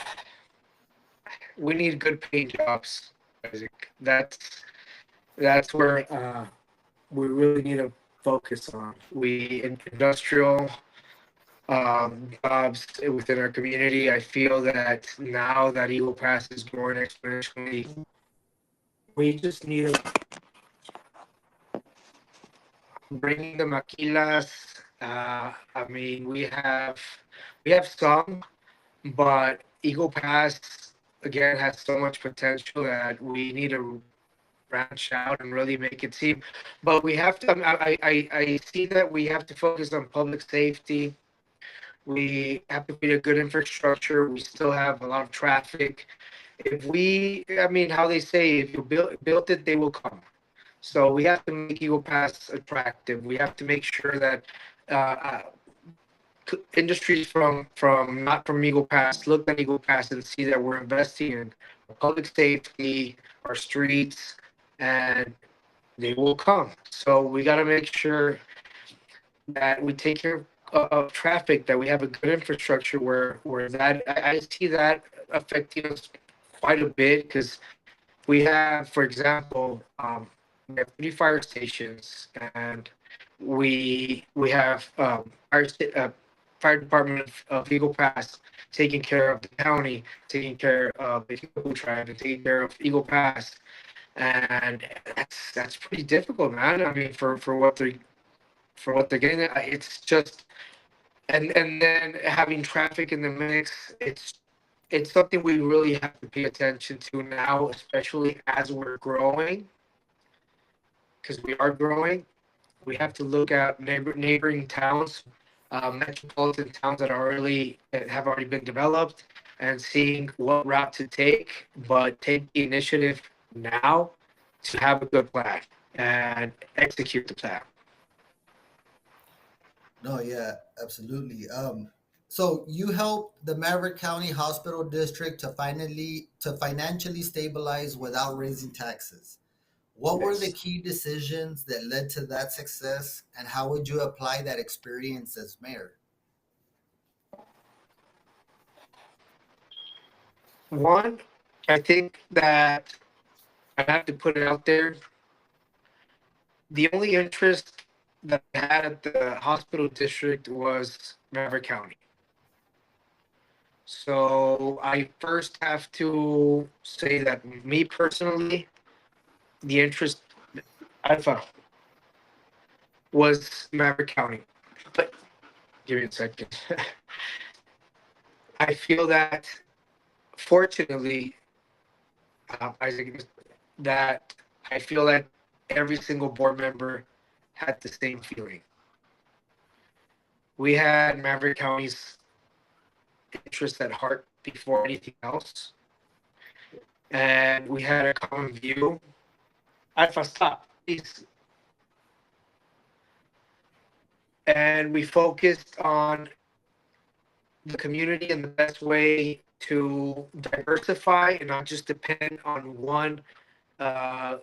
we need good paying jobs. Isaac. That's where we really need to focus on. We industrial jobs within our community. I feel that now that Eagle Pass is growing exponentially, we just need to bring the maquilas. I mean, we have some, but Eagle Pass again has so much potential that we need to branch out and really make it seem. But we have to. I see that we have to focus on public safety. We have to create a good infrastructure. We still have a lot of traffic. If we, I mean, how they say, if you built it, they will come. So we have to make Eagle Pass attractive. We have to make sure that uh, industries from not from Eagle Pass look at Eagle Pass and see that we're investing in public safety, our streets, and they will come. So we got to make sure that we take care of traffic, that we have a good infrastructure where that I see that affecting us quite a bit because we have, for example, we have 3 fire stations, and we have fire department of Eagle Pass taking care of the county, taking care of the Hippo tribe, and taking care of Eagle Pass, and that's pretty difficult, man. I mean, for what they're getting, it's just and then having traffic in the mix, it's something we really have to pay attention to now, especially as we're growing, because we are growing. We have to look at neighboring towns, metropolitan towns that have already been developed, and seeing what route to take. But take the initiative now to have a good plan and execute the plan. No, yeah, absolutely. So you helped the Maverick County Hospital District to financially stabilize without raising taxes. What were the Yes. key decisions that led to that success, and how would you apply that experience as mayor? One, I think that I have to put it out there. The only interest that I had at the hospital district was Maverick County. So I first have to say that me personally, the interest I felt was Maverick County. But give me a second. I feel that fortunately, Isaac, that I feel that every single board member had the same feeling. We had Maverick County's interest at heart before anything else, and we had a common view. Alpha, stop, please. And we focused on the community and the best way to diversify and not just depend on one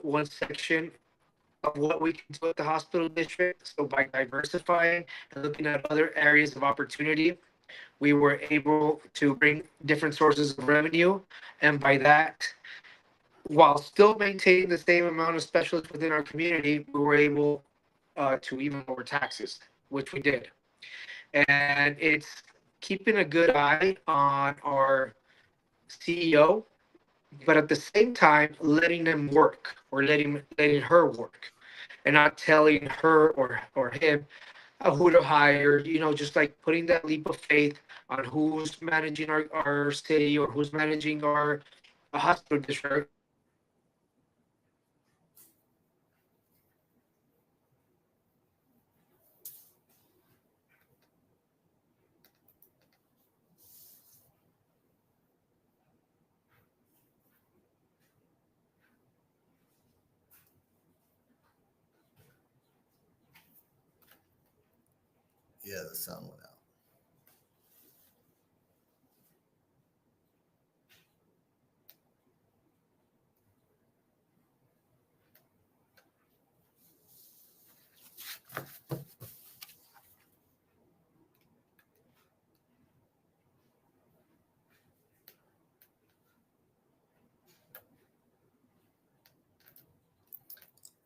one section of what we can do at the hospital district. So by diversifying and looking at other areas of opportunity, we were able to bring different sources of revenue. And by that, while still maintaining the same amount of specialists within our community, we were able to even lower taxes, which we did. And it's keeping a good eye on our CEO, but at the same time, letting them work or letting her work, and not telling her or him who to hire. Just like putting that leap of faith on who's managing our city or who's managing our hospital district. Yeah, the sound went out.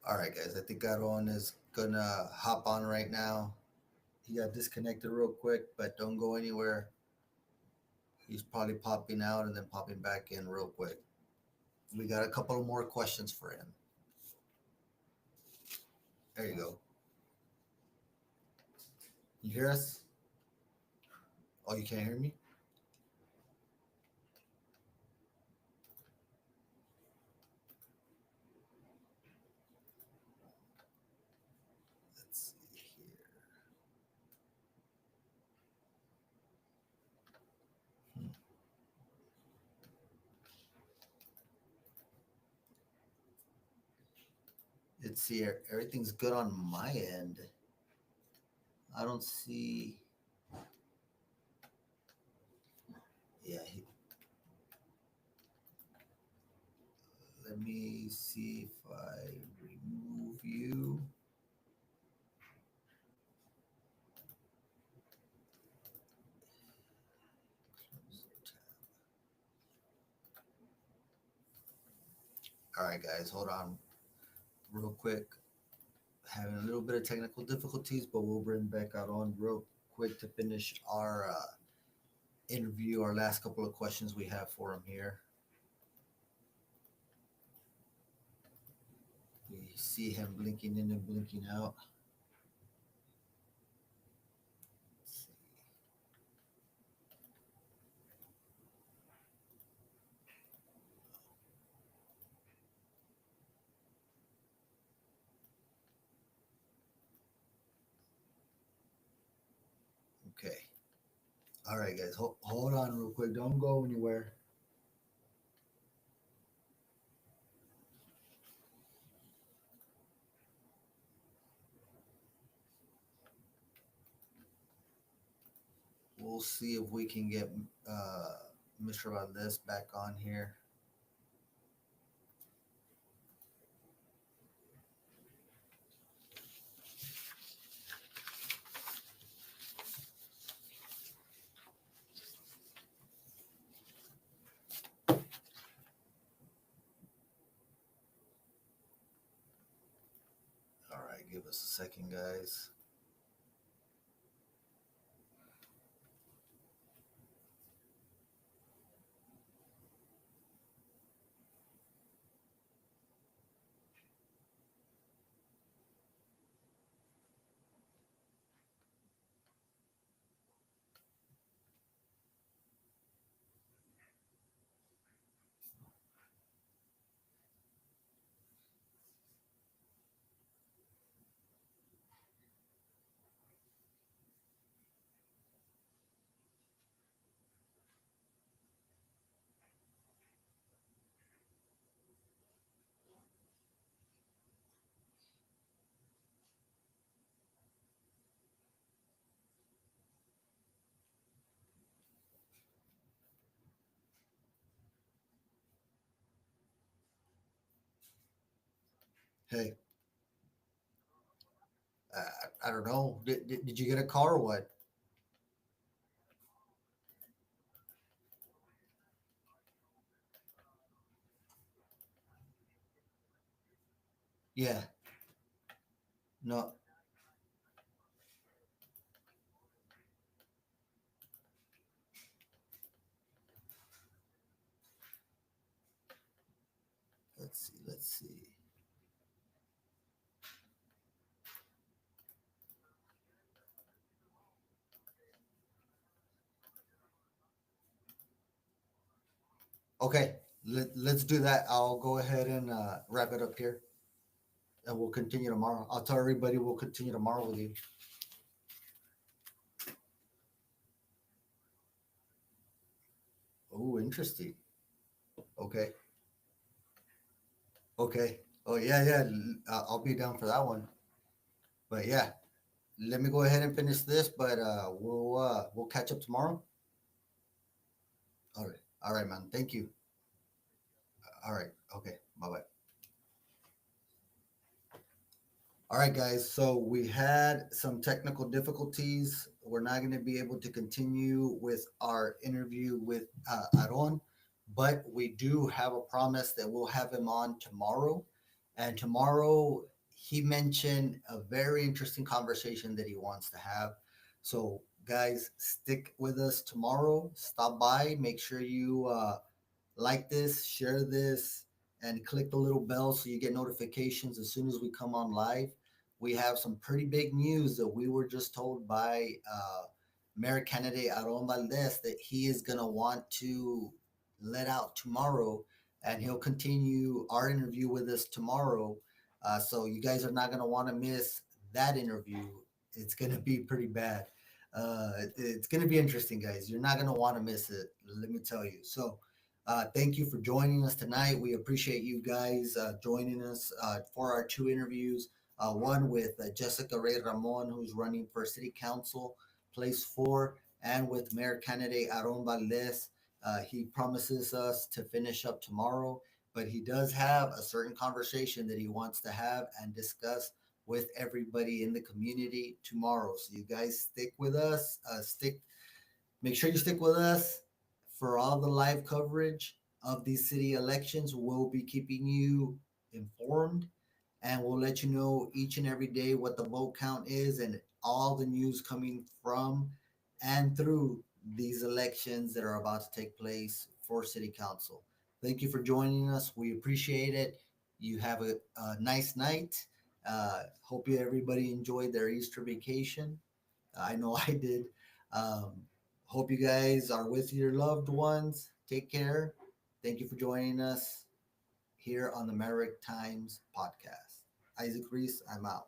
All right, guys. I think Aaron is gonna hop on right now. He got disconnected real quick, but don't go anywhere. He's probably popping out and then popping back in real quick. We got a couple more questions for him. There you go. You hear us? Oh, you can't hear me? Let's see here. Let's see. Everything's good on my end. I don't see. Yeah. Let me see if I remove you. All right, guys, hold on real quick. Having a little bit of technical difficulties, but we'll bring back out on real quick to finish our interview, our last couple of questions we have for him here. We see him blinking in and blinking out. Okay. All right, guys, hold on real quick. Don't go anywhere. We'll see if we can get Mr. Valdez back on here. All right, give us a second, guys. Hey, I don't know. Did you get a car or what? Yeah. No. Let's see. Let's see. Okay. Let's do that. I'll go ahead and wrap it up here, and we'll continue tomorrow. I'll tell everybody we'll continue tomorrow with you. Oh, interesting. Okay. Okay. Oh yeah, yeah. I'll be down for that one. But yeah, let me go ahead and finish this. But we'll catch up tomorrow. All right. All right, man. Thank you. All right. Okay. Bye bye. All right, guys. So we had some technical difficulties. We're not going to be able to continue with our interview with Aaron, but we do have a promise that we'll have him on tomorrow. And tomorrow, he mentioned a very interesting conversation that he wants to have. So, guys, stick with us tomorrow. Stop by. Make sure you like this, share this, and click the little bell so you get notifications as soon as we come on live. We have some pretty big news that we were just told by Mayor candidate Aaron Valdez that he is going to want to let out tomorrow, and he'll continue our interview with us tomorrow. So you guys are not going to want to miss that interview. It's going to be pretty bad. It's going to be interesting, guys. You're not going to want to miss it. Let me tell you. So, thank you for joining us tonight. We appreciate you guys joining us for our two interviews. One with Jessica Rey Ramon, who's running for City Council, Place 4, and with Mayor candidate Aaron Valdez. He promises us to finish up tomorrow, but he does have a certain conversation that he wants to have and discuss with everybody in the community tomorrow. So you guys stick with us. Make sure you stick with us for all the live coverage of these city elections. We'll be keeping you informed, and we'll let you know each and every day what the vote count is and all the news coming from and through these elections that are about to take place for city council. Thank you for joining us. We appreciate it. You have a nice night. Hope you everybody enjoyed their Easter vacation. I know I did. Um, Hope you guys are with your loved ones. Take care. Thank you for joining us here on the Maverick Times podcast. Isaak Reese, I'm out.